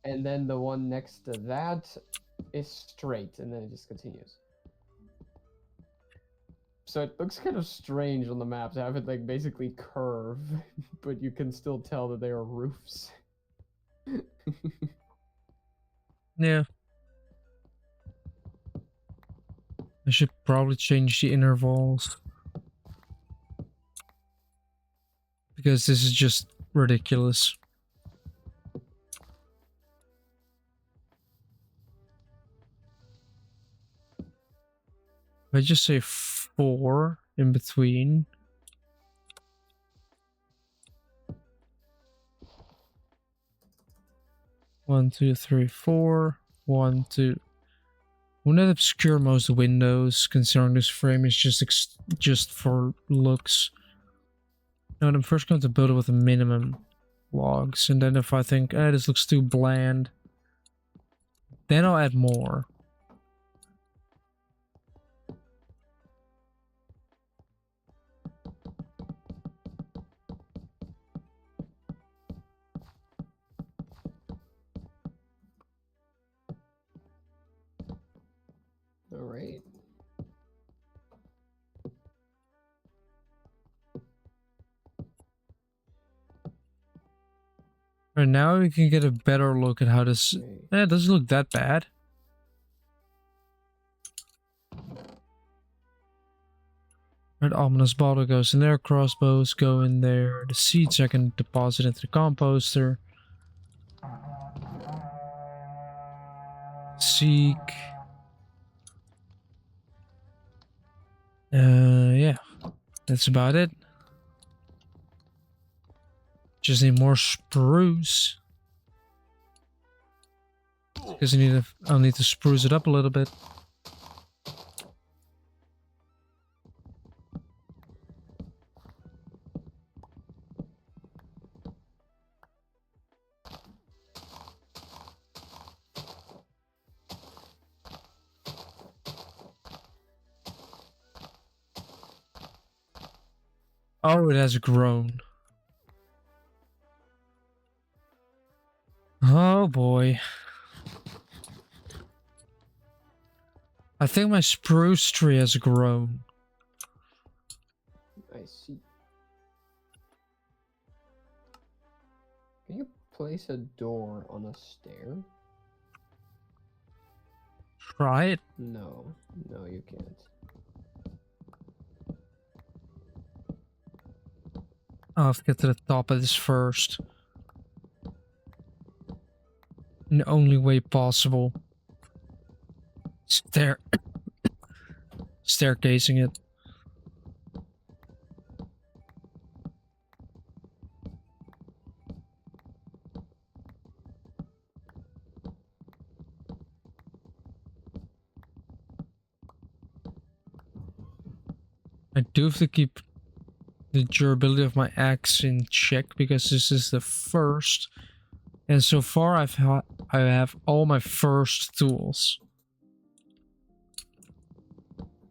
And then the one next to that is straight, and then it just continues. So it looks kind of strange on the map to have it like basically curve, but you can still tell that they are roofs. Yeah. I should probably change the intervals. Because this is just ridiculous. If I just say 4 in between. One, 2, 3, 4. 1, 2. Wouldn't that obscure most windows, considering this frame is just for looks? No, I'm first going to build it with a minimum logs, and then if I think, this looks too bland, then I'll add more. All right. Right now we can get a better look at how this. It doesn't look that bad. Right, ominous bottle goes in there, crossbows go in there, the seeds I can deposit into the composter. Seek. Yeah, that's about it. Just need more spruce. Because I'll need to spruce it up a little bit. Oh, it has grown. Oh boy. I think my spruce tree has grown. I see. Can you place a door on a stair? Try it. No, no, you can't. I'll have to get to the top of this first. In the only way possible. Staircasing it. I do have to keep the durability of my axe in check because this is the first, and so far I have all my first tools.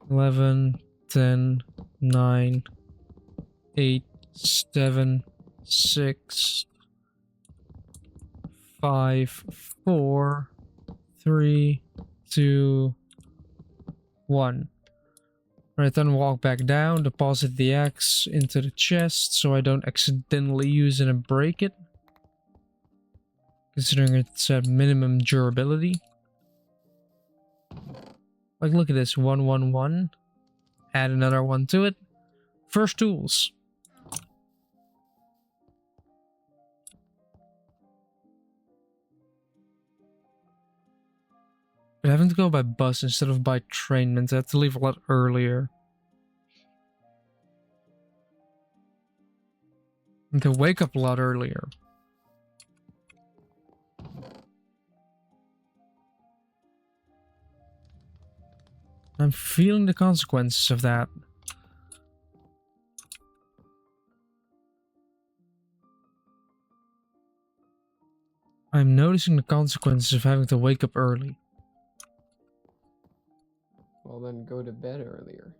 11, 10, 9, 8, 7, 6, 5, 4, 3, 2, 1. Right, then walk back down, deposit the axe into the chest so I don't accidentally use it and break it. Considering it's at minimum durability. Like, look at this, 1, 1, 1. Add another one to it. First tools. But having to go by bus instead of by train means I have to leave a lot earlier. And to wake up a lot earlier. I'm feeling the consequences of that. I'm noticing the consequences of having to wake up early. Well, then go to bed earlier.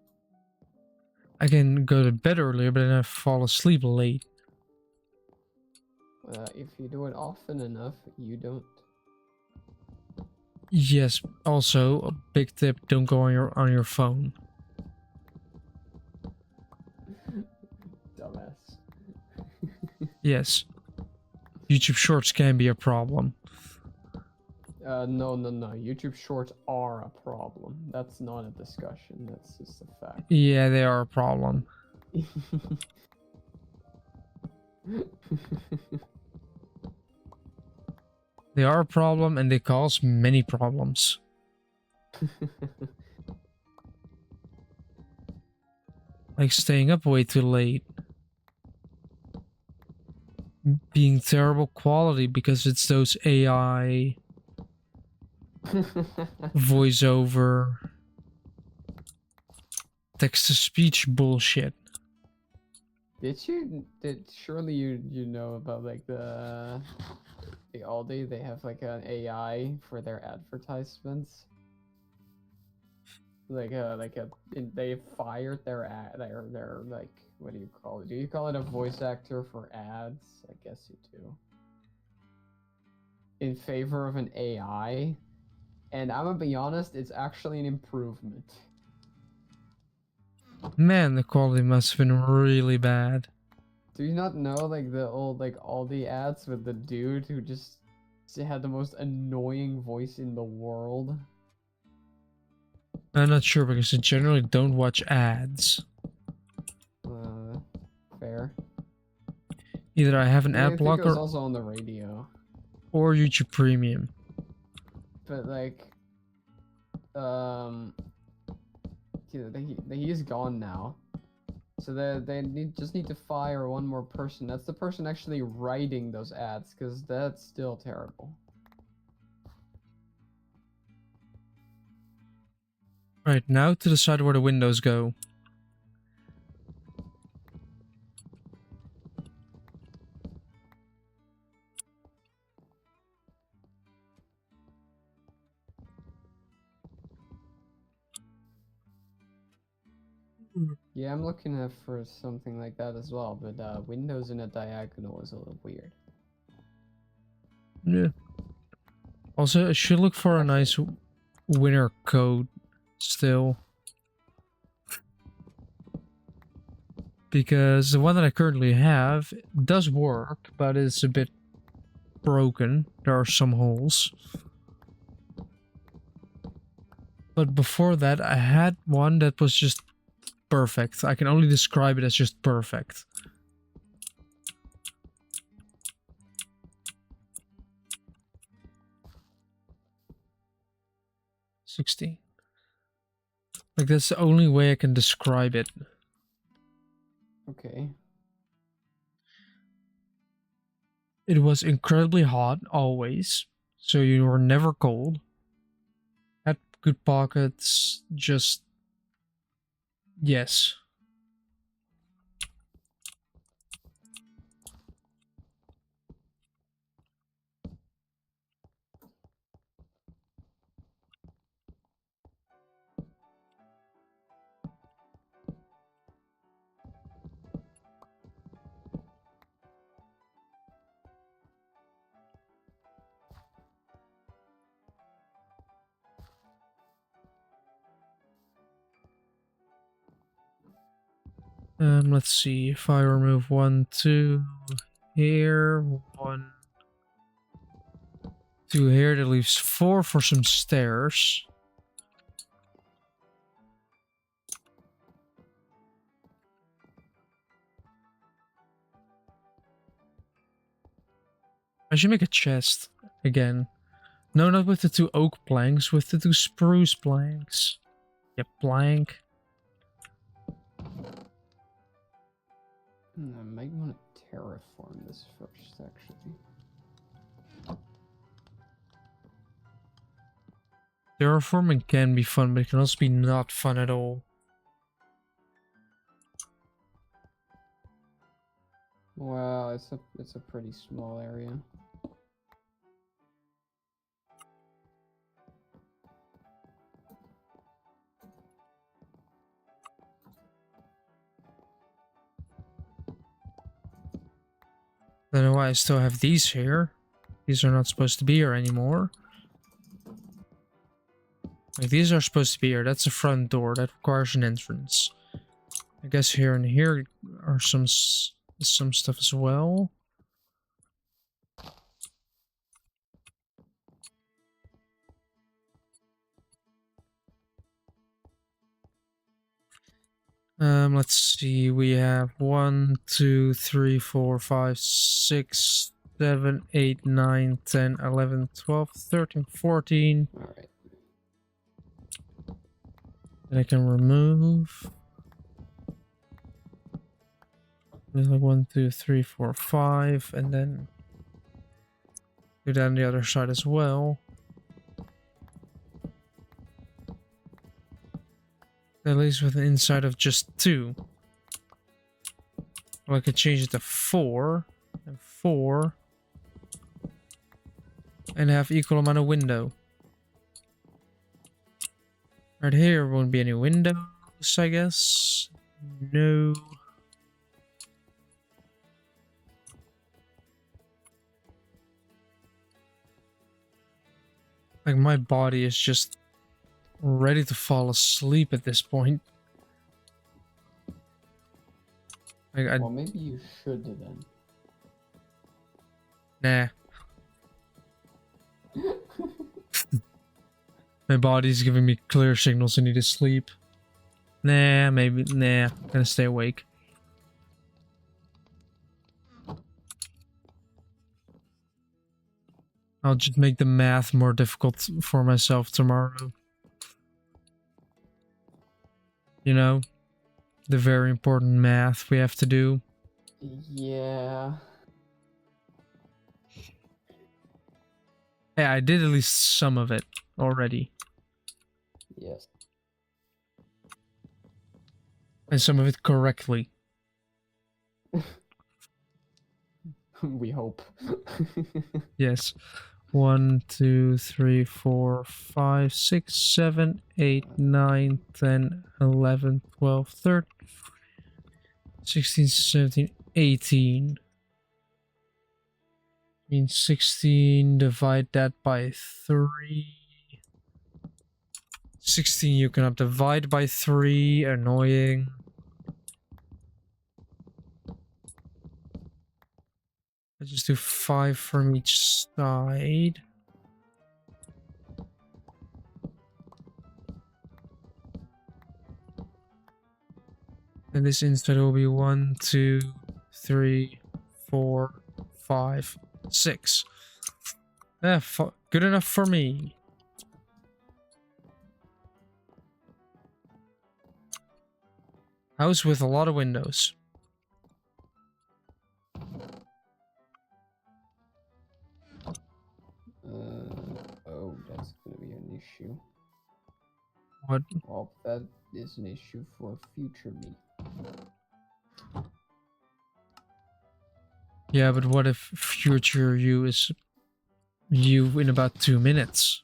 I can go to bed earlier, but then I fall asleep late. If you do it often enough, you don't. Yes, also a big tip, don't go on your phone. Dumbass. Yes. YouTube Shorts can be a problem. No. YouTube Shorts are a problem. That's not a discussion. That's just a fact. Yeah, they are a problem. They are a problem and they cause many problems. Like staying up way too late. Being terrible quality because it's those AI voiceover text-to-speech bullshit. Surely you know about like the Aldi, they have like an AI for their advertisements. They fired their like, what do you call it? Do you call it a voice actor for ads? I guess you do. In favor of an AI, and I'm gonna be honest, it's actually an improvement. Man, the quality must have been really bad. Do you not know like the old like Aldi ads with the dude who just had the most annoying voice in the world? I'm not sure because I generally don't watch ads. Fair. Either I have an I ad think it was blocker also on the radio. or YouTube Premium. But like, he's gone now, so they just need to fire one more person. That's the person actually writing those ads, because that's still terrible. Right, now to decide where the windows go. Yeah, I'm looking at for something like that as well, but windows in a diagonal is a little weird. Yeah. Also, I should look for a nice winter coat still. Because the one that I currently have does work, but it's a bit broken. There are some holes. But before that, I had one that was just perfect. I can only describe it as just perfect. $16. Like, that's the only way I can describe it. Okay. It was incredibly hot, always. So you were never cold. Had good pockets, just... Yes. Let's see. If I remove 1, 2 here, 1, 2 here, that leaves 4 for some stairs. I should make a chest again. No, not with the 2 oak planks, with the 2 spruce planks. Yep, plank. I might want to terraform this first, actually. Terraforming can be fun, but it can also be not fun at all. Well, it's a pretty small area. I don't know why I still have these here. These are not supposed to be here anymore. Like, these are supposed to be here. That's a front door. That requires an entrance. I guess here and here are some stuff as well. Let's see. We have 1, 2, 3, 4, 5, 6, 7, 8, 9, 10, 11, 12, 13, 14. Alright. That I can remove. There's like 1, 2, 3, 4, 5, and then do that on the other side as well. That leaves with an inside of just 2. Well, I could change it to 4 and 4 and have equal amount of window. Right here won't be any windows, I guess. No. Like, my body is just ready to fall asleep at this point. Like, Well, maybe you should then. Nah. My body's giving me clear signals I need to sleep. Nah, maybe. Nah, I'm gonna stay awake. I'll just make the math more difficult for myself tomorrow. You know? The very important math we have to do. Yeah. Hey, I did at least some of it already. Yes. And some of it correctly. We hope. Yes. 1, 2, 3, 4, 5, 6, 7, 8, 9, 10, 11, 12, 13, 16, 17, 18. Means 16, divide that by 3. 16 you cannot divide by 3, annoying. Let's just do 5 from each side. And this inside will be 1, 2, 3, 4, 5, 6. Good enough for me. House with a lot of windows. Oh, that's gonna be an issue. What? Well, that is an issue for future me. Yeah, but what if future you is you in about 2 minutes?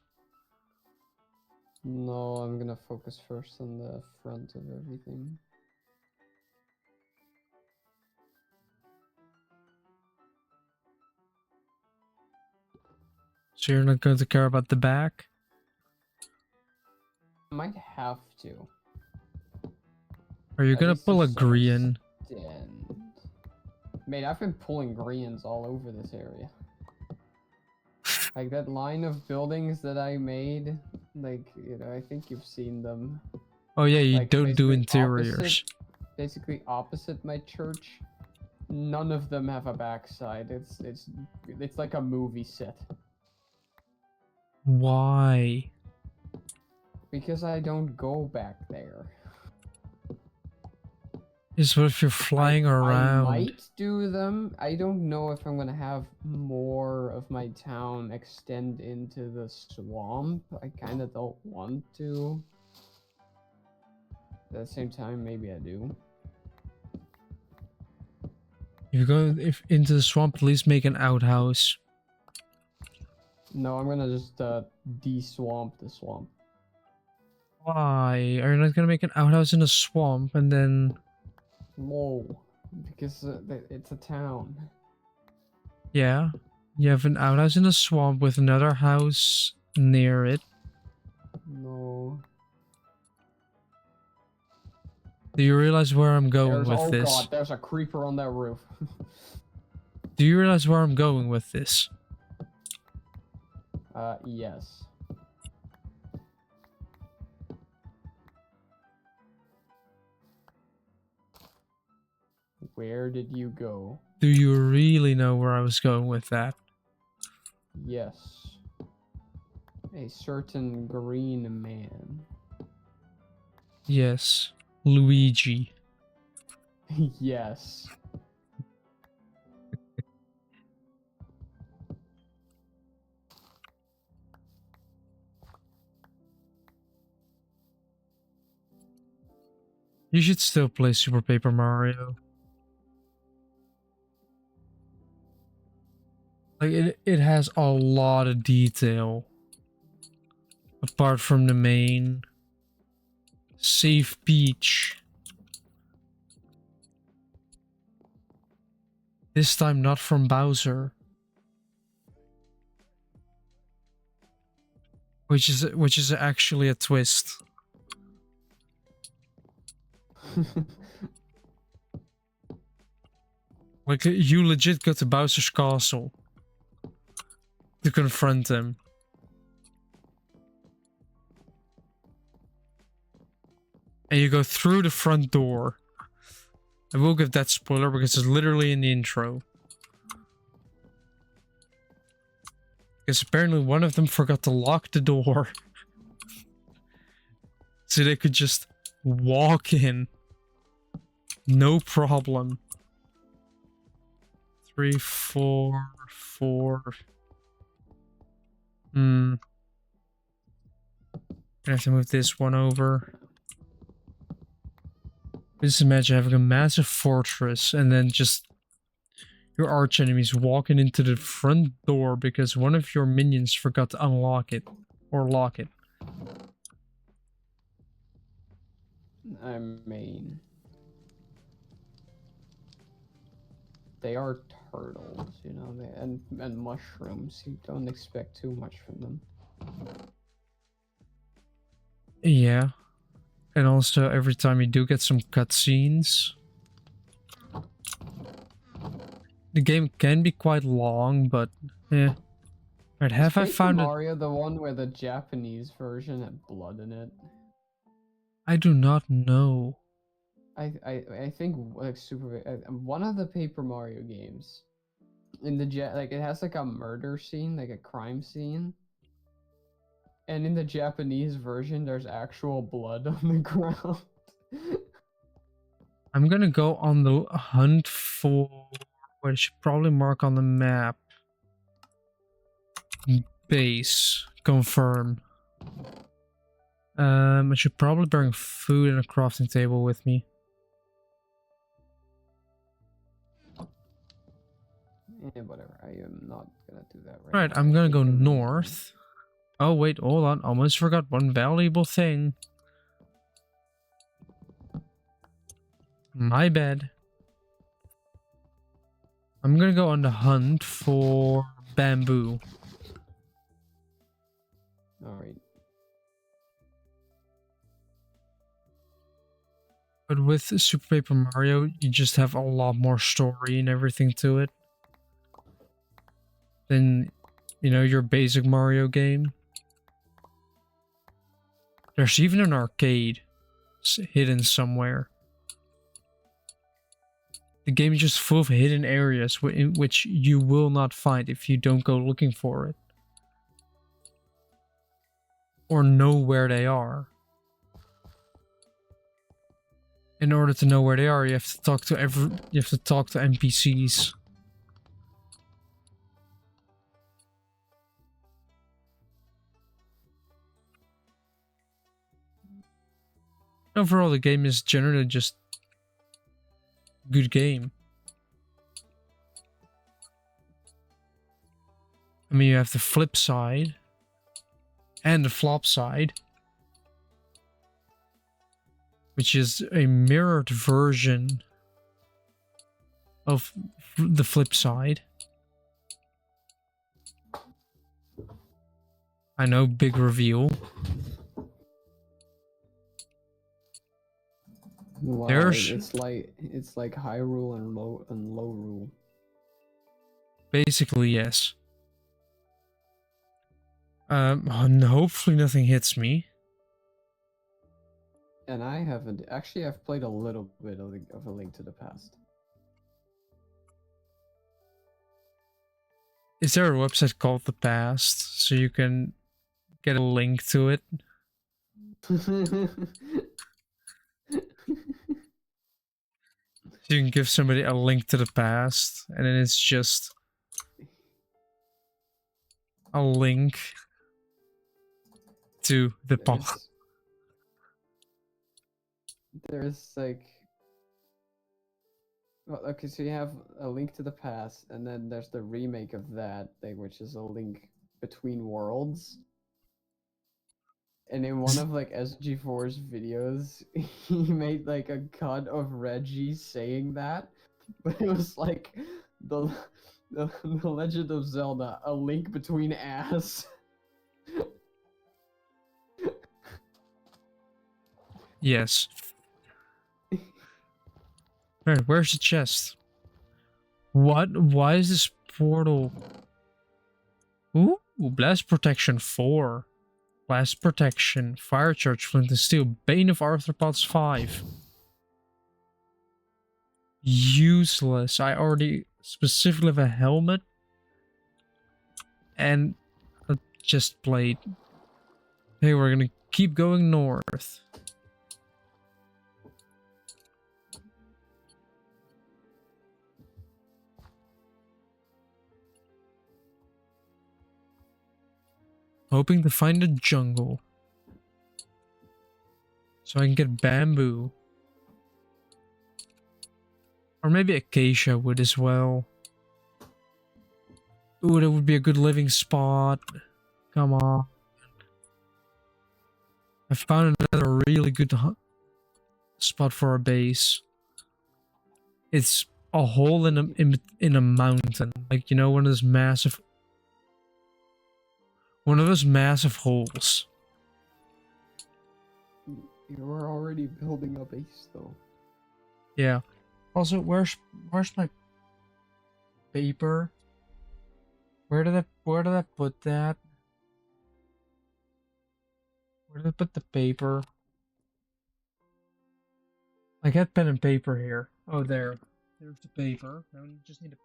No, I'm gonna focus first on the front of everything. So you're not going to care about the back? Might have to. Are you At gonna least pull to a some Grian? extent. Mate, I've been pulling Grians all over this area. Like that line of buildings that I made, like, you know, I think you've seen them. Oh yeah, you Like, don't do basically interiors. Basically opposite my church. None of them have a backside. It's like a movie set. Why? Because I don't go back there. Is what if you're flying around? I might do them. I don't know if I'm gonna have more of my town extend into the swamp. I kinda don't want to. At the same time, maybe I do. If you go into the swamp, at least make an outhouse. No, I'm gonna just de-swamp the swamp. Why? Are you not gonna make an outhouse in a swamp and then... No, because it's a town. Yeah. You have an outhouse in a swamp with another house near it. No. Do you realize where I'm going with Oh this? god, there's a creeper on that roof. Do you realize where I'm going with this? Yes. Where did you go? Do you really know where I was going with that? Yes. A certain green man. Yes. Luigi. Yes. You should still play Super Paper Mario. Like, it has a lot of detail. Apart from the main. Save Peach. This time not from Bowser. Which is actually a twist. Like, you legit go to Bowser's castle to confront him. And you go through the front door. I will give that spoiler because it's literally in the intro. Because apparently one of them forgot to lock the door. So they could just walk in. No problem. 3, 4, 4. Gonna have to move this one over. Just imagine having a massive fortress and then just your arch enemies walking into the front door because one of your minions forgot to unlock it or lock it. I mean, they are turtles, you know, and mushrooms. You don't expect too much from them. Yeah. And also, every time you do get some cutscenes, the game can be quite long, but yeah. Right, have I Paper found it? Mario the one where the Japanese version had blood in it? I do not know. I think like one of the Paper Mario games in the like it has like a murder scene, like a crime scene. And in the Japanese version, there's actual blood on the ground. I'm gonna go on the hunt for what I should probably mark on the map. Base. Confirm. I should probably bring food and a crafting table with me. Yeah, whatever. I am not gonna do that right Right, now. I'm I gonna hate go them. north. Oh wait, hold on. Almost forgot one valuable thing. My bad. I'm gonna go on the hunt for bamboo. Alright. But with Super Paper Mario, you just have a lot more story and everything to it than, you know, your basic Mario game. There's even an arcade hidden somewhere. The game is just full of hidden areas in which you will not find if you don't go looking for it. Or know where they are. In order to know where they are, you have to talk to NPCs. Overall, the game is generally just a good game. I mean, you have the flip side and the flop side, which is a mirrored version of the flip side. I know, big reveal. Wow, There's it's like high rule and low rule. basically yes. And hopefully nothing hits me. And I haven't actually. I've played a little bit of A Link to the Past. Is there a website called The Past so you can get a link to it? You can give somebody a link to the past, and then it's just a link to the past. There's like, well, okay, so you have A Link to the Past, and then there's the remake of that thing, which is A Link Between Worlds. And in one of like SG4's videos, he made like a cut of Reggie saying that, but it was like the Legend of Zelda, A Link Between Ass. Yes. Alright, where's the chest? What? Why is this portal? Ooh, Blast Protection 4. Blast Protection, Fire Charge, Flint and Steel, Bane of Arthropods 5. Useless. I already specifically have a helmet and a chest plate. Hey, we're gonna keep going north. Hoping to find a jungle. So I can get bamboo. Or maybe acacia wood as well. Ooh, that would be a good living spot. Come on. I found another really good spot for a base. It's a hole in a mountain, like, you know, one of those massive holes. You were already building a base, though. Yeah. Also, where's my paper? Where did I put that? Where did I put the paper? I got pen and paper here. Oh, there. There's the paper. Now we just need a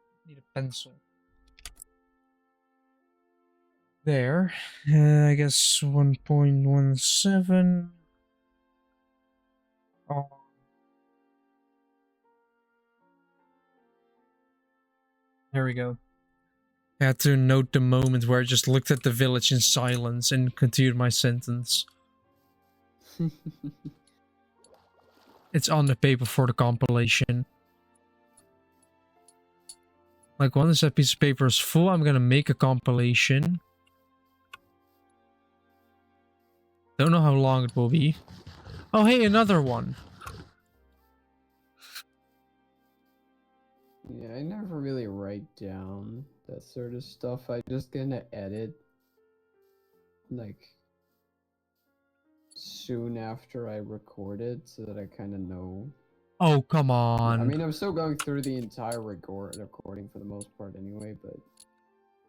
pencil. There. I guess 1.17. Oh. There we go. I had to note the moment where I just looked at the village in silence and continued my sentence. It's on the paper for the compilation. Like, once that piece of paper is full, I'm gonna make a compilation. Don't know how long it will be. Oh, hey, another one. Yeah, I never really write down that sort of stuff. I just gonna edit, like, soon after I record it, so that I kind of know. Oh, come on. I mean, I'm still going through the entire recording for the most part anyway, but...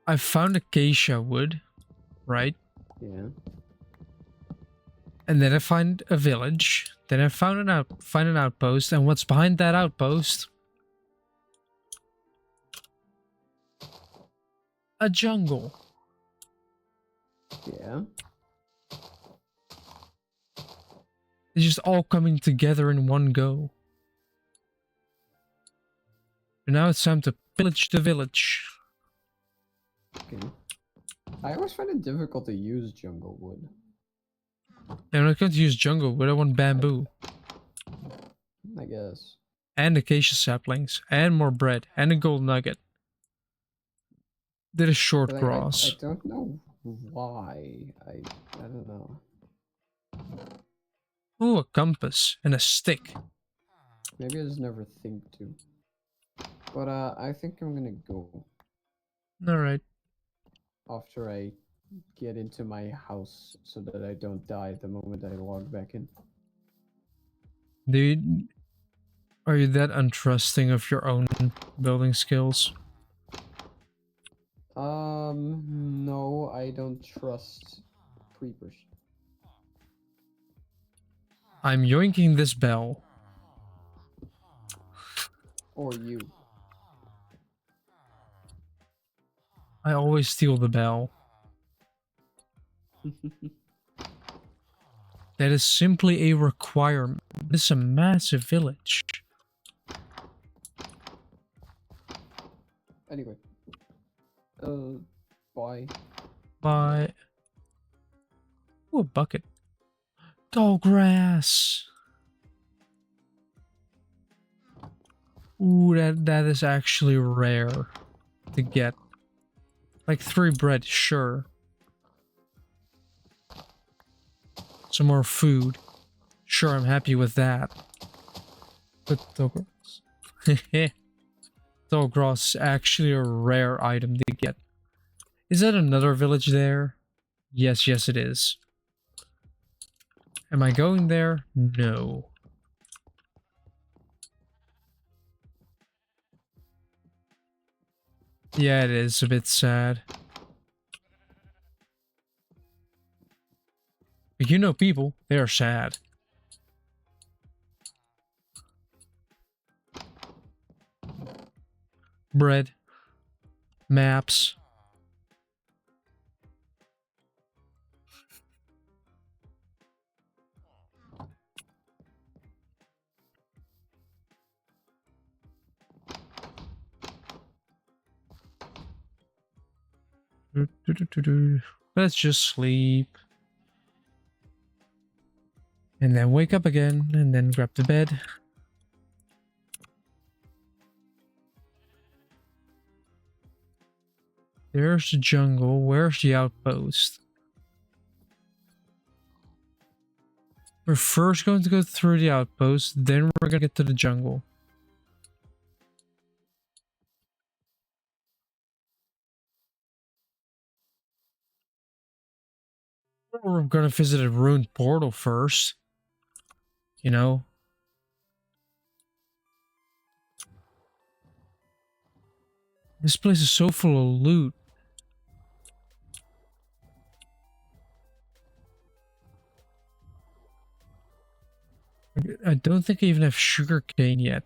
I found acacia wood, right? Yeah. And then I find a village. Then I find an outpost, and what's behind that outpost? A jungle. Yeah. It's just all coming together in one go. And now it's time to pillage the village. Okay. I always find it difficult to use jungle wood. And I'm not going to use jungle wood, I want bamboo. I guess. And acacia saplings. And more bread. And a gold nugget. Did a short But grass. I don't know why. I don't know. Ooh, a compass. And a stick. Maybe I just never think to. But I think I'm gonna go. Alright. After I get into my house so that I don't die the moment I log back in. Dude, are you that untrusting of your own building skills? No, I don't trust creepers. I'm yoinking this bell. Or you. I always steal the bell. That is simply a requirement. This is a massive village. Anyway. Bye. Bye. Ooh, a bucket. Tall grass. Ooh, that is actually rare to get. Like 3 bread, sure. Some more food. Sure, I'm happy with that. But tall grass. Tall grass is actually a rare item to get. Is that another village there? Yes, yes it is. Am I going there? No. Yeah, it is a bit sad. But you know people, they are sad. Bread. Maps. Let's just sleep. And then wake up again, and then grab the bed. There's the jungle. Where's the outpost? We're first going to go through the outpost, then we're gonna get to the jungle. We're gonna visit a ruined portal first. You know? This place is so full of loot. I don't think I even have sugarcane yet.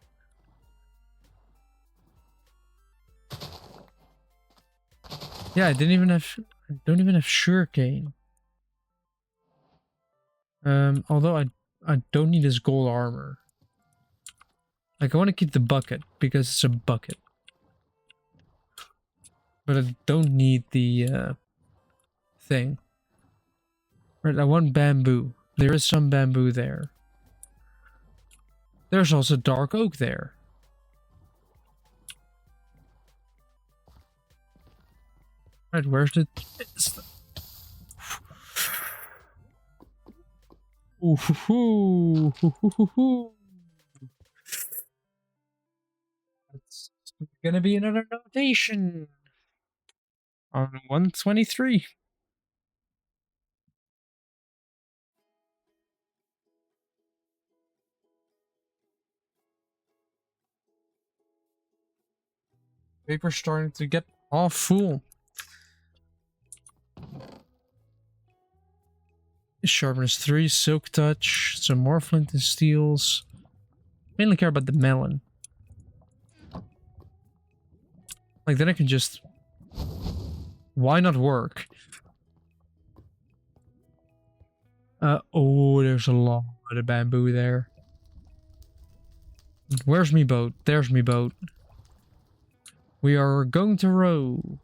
Yeah, I don't even have sugarcane. Although I don't need his gold armor. Like, I want to keep the bucket because it's a bucket. But I don't need the thing. Right, I want bamboo. There is some bamboo there. There's also dark oak there. Right, where's the... Ooh, hoo, hoo, hoo, hoo, hoo, hoo. It's gonna be another notation on 123. Paper's starting to get all full. Sharpness 3, silk touch, some more flint and steels. Mainly care about the melon. Like, then I can just... Why not work? Oh, there's a lot of bamboo there. Where's me boat? There's me boat. We are going to row.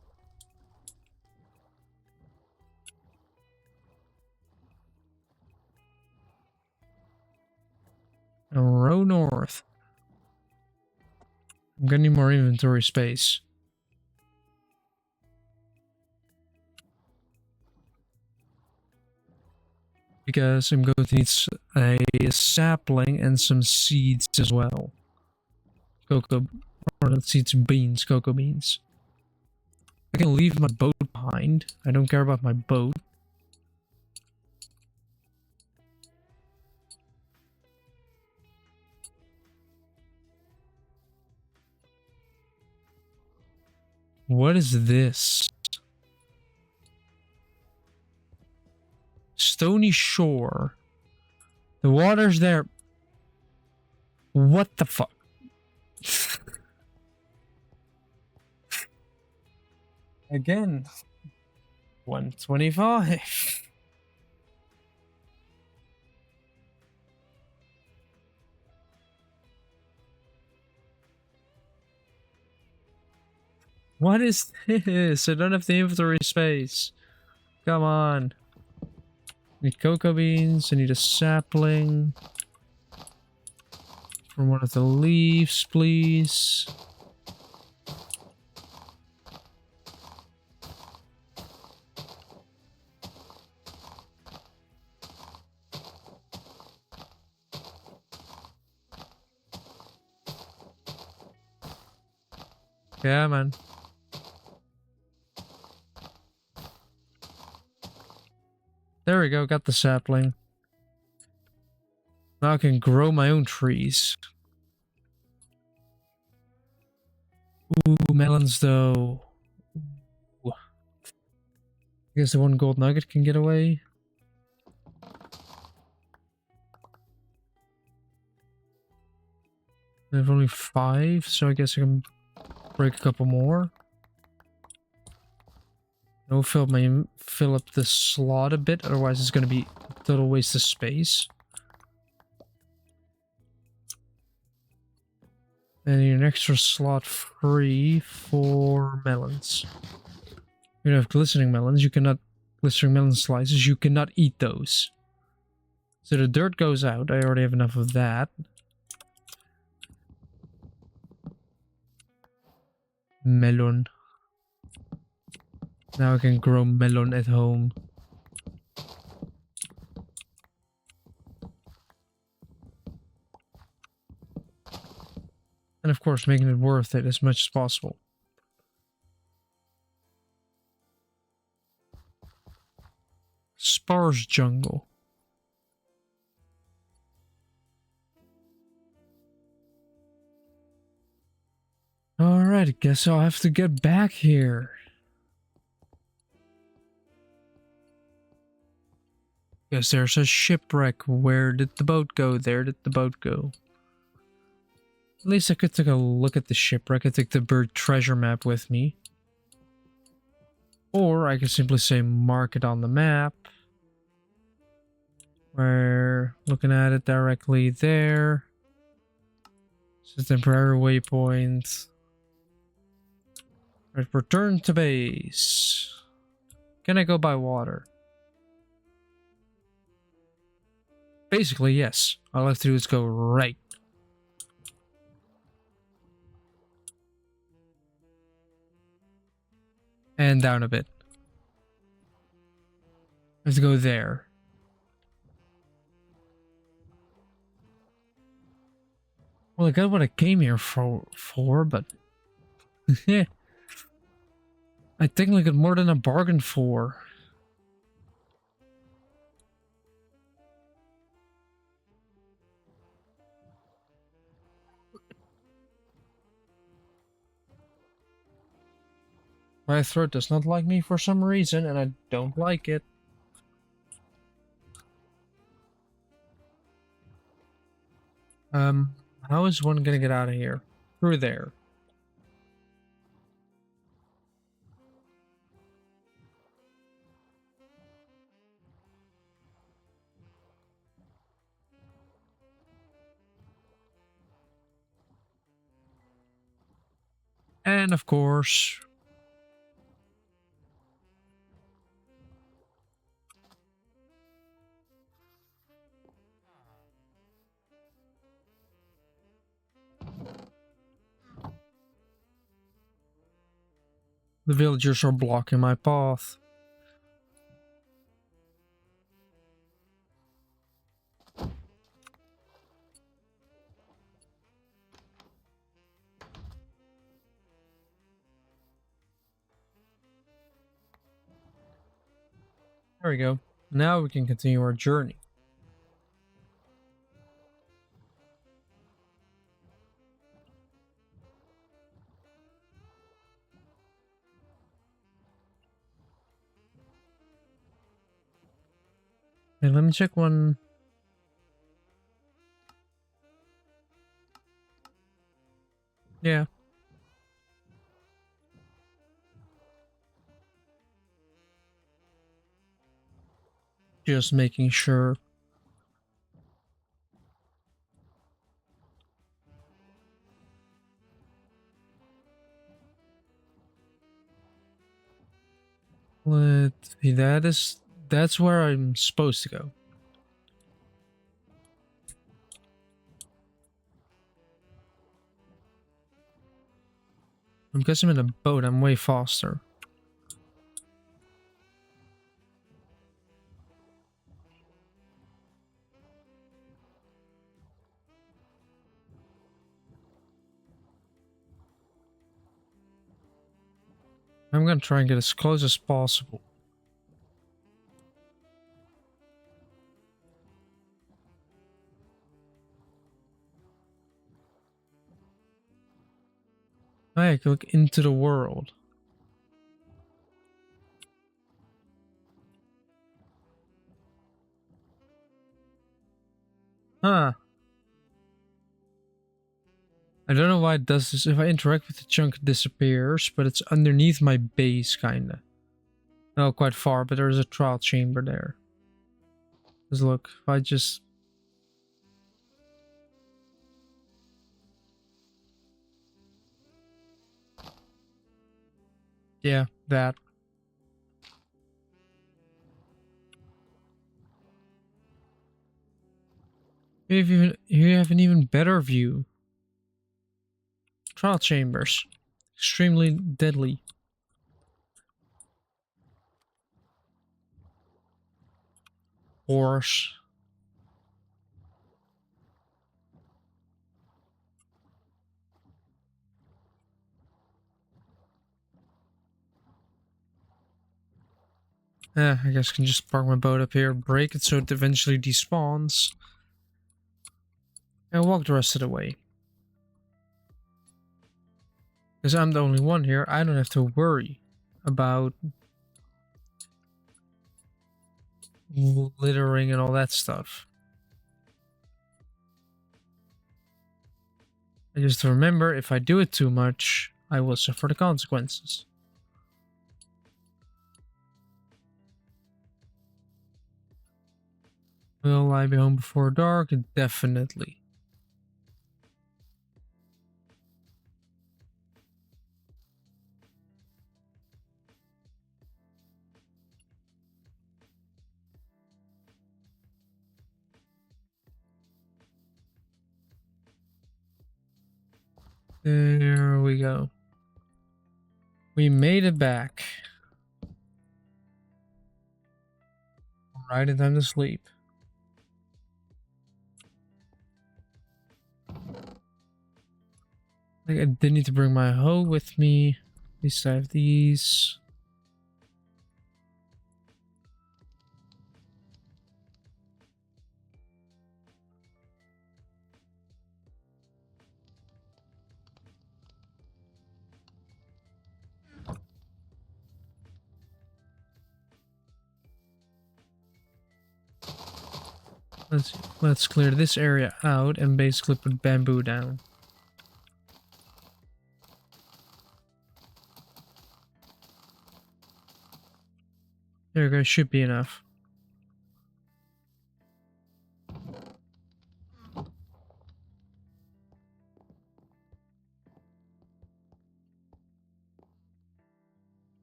And row north. I'm gonna need more inventory space. Because I'm going to need a sapling and some seeds as well. Cocoa, or not seeds, beans, cocoa beans. I can leave my boat behind. I don't care about my boat. What is this? Stony shore. The water's there. What the fuck? Again. 125. What is this? I don't have the inventory space. Come on. I need cocoa beans. I need a sapling. From one of the leaves, please. Yeah, man. There we go, got the sapling. Now I can grow my own trees. Ooh, melons though. Ooh. I guess the one gold nugget can get away. I have only 5, so I guess I can break a couple more. No, fill up the slot a bit, otherwise it's gonna be a total waste of space. And an extra slot free for melons. You have glistening melons, glistening melon slices, you cannot eat those. So the dirt goes out, I already have enough of that. Melon. Now I can grow melon at home. And of course, making it worth it as much as possible. sparse jungle. Alright, I guess I'll have to get back here. Guess there's a shipwreck. Where did the boat go? There did the boat go. At least I could take a look at the shipwreck. I take the bird treasure map with me. Or I could simply say mark it on the map. We're looking at it directly there. It's a temporary waypoint. Right, return to base. Can I go by water? Basically, yes. All I have to do is go right. And down a bit. I have to go there. Well, I got what I came here for, but... yeah. I technically got more than a bargain for. My throat does not like me for some reason, and I don't like it. How is one gonna get out of here? Through there. And of course... the villagers are blocking my path. There we go. Now we can continue our journey. Hey, let me check one. Yeah. Just making sure. Let's see, that's where I'm supposed to go. Because I'm in a boat, I'm way faster. I'm gonna try and get as close as possible. I can look into the world. Huh. I don't know why it does this. If I interact with the chunk, it disappears, but it's underneath my base, kinda. No, quite far, but there's a trial chamber there. Just look, if I just... yeah, that. You have an even better view. Trial chambers. Extremely deadly. Horse. I guess I can just park my boat up here, break it so it eventually despawns, and walk the rest of the way. Because I'm the only one here, I don't have to worry about littering and all that stuff. I just remember, if I do it too much, I will suffer the consequences. Will I be home before dark? Definitely. There we go. We made it back. Right in time to sleep. Like, I did need to bring my hoe with me. At least I have these. Let's clear this area out and basically put bamboo down. There we go, should be enough.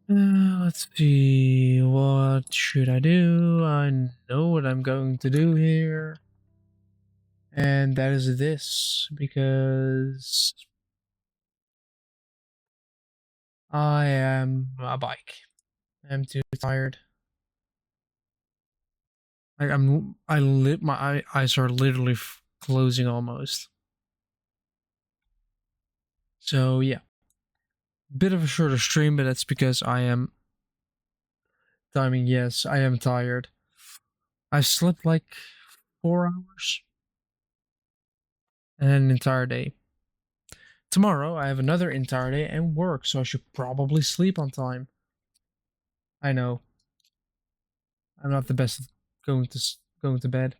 Let's see, what should I do? I know what I'm going to do here. And that is this, because I am a bike. I'm too tired. Like my eyes are literally closing almost. So yeah, bit of a shorter stream, but that's because I am timing. Yes, I am tired. I slept like 4 hours and an entire day. Tomorrow I have another entire day and work, so I should probably sleep on time. I know. I'm not the best at going to bed.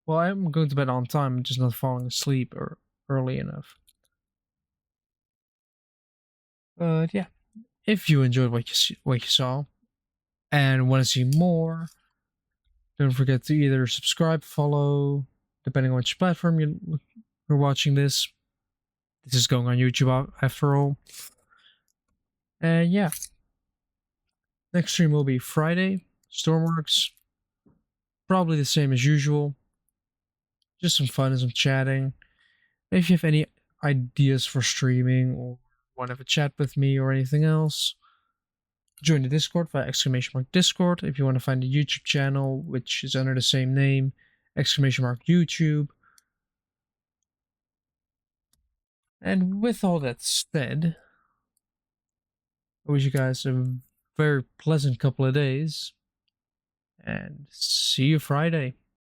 Well, I'm going to bed on time, I'm just not falling asleep or early enough. But yeah, if you enjoyed what you saw and want to see more, don't forget to either subscribe, follow, depending on which platform you're watching this. This is going on YouTube after all. And yeah, next stream will be Friday, Stormworks. Probably the same as usual. Just some fun and some chatting. If you have any ideas for streaming or want to have a chat with me or anything else, join the Discord via !Discord. If you want to find the YouTube channel, which is under the same name, !YouTube. And with all that said, I wish you guys a very pleasant couple of days, and see you Friday.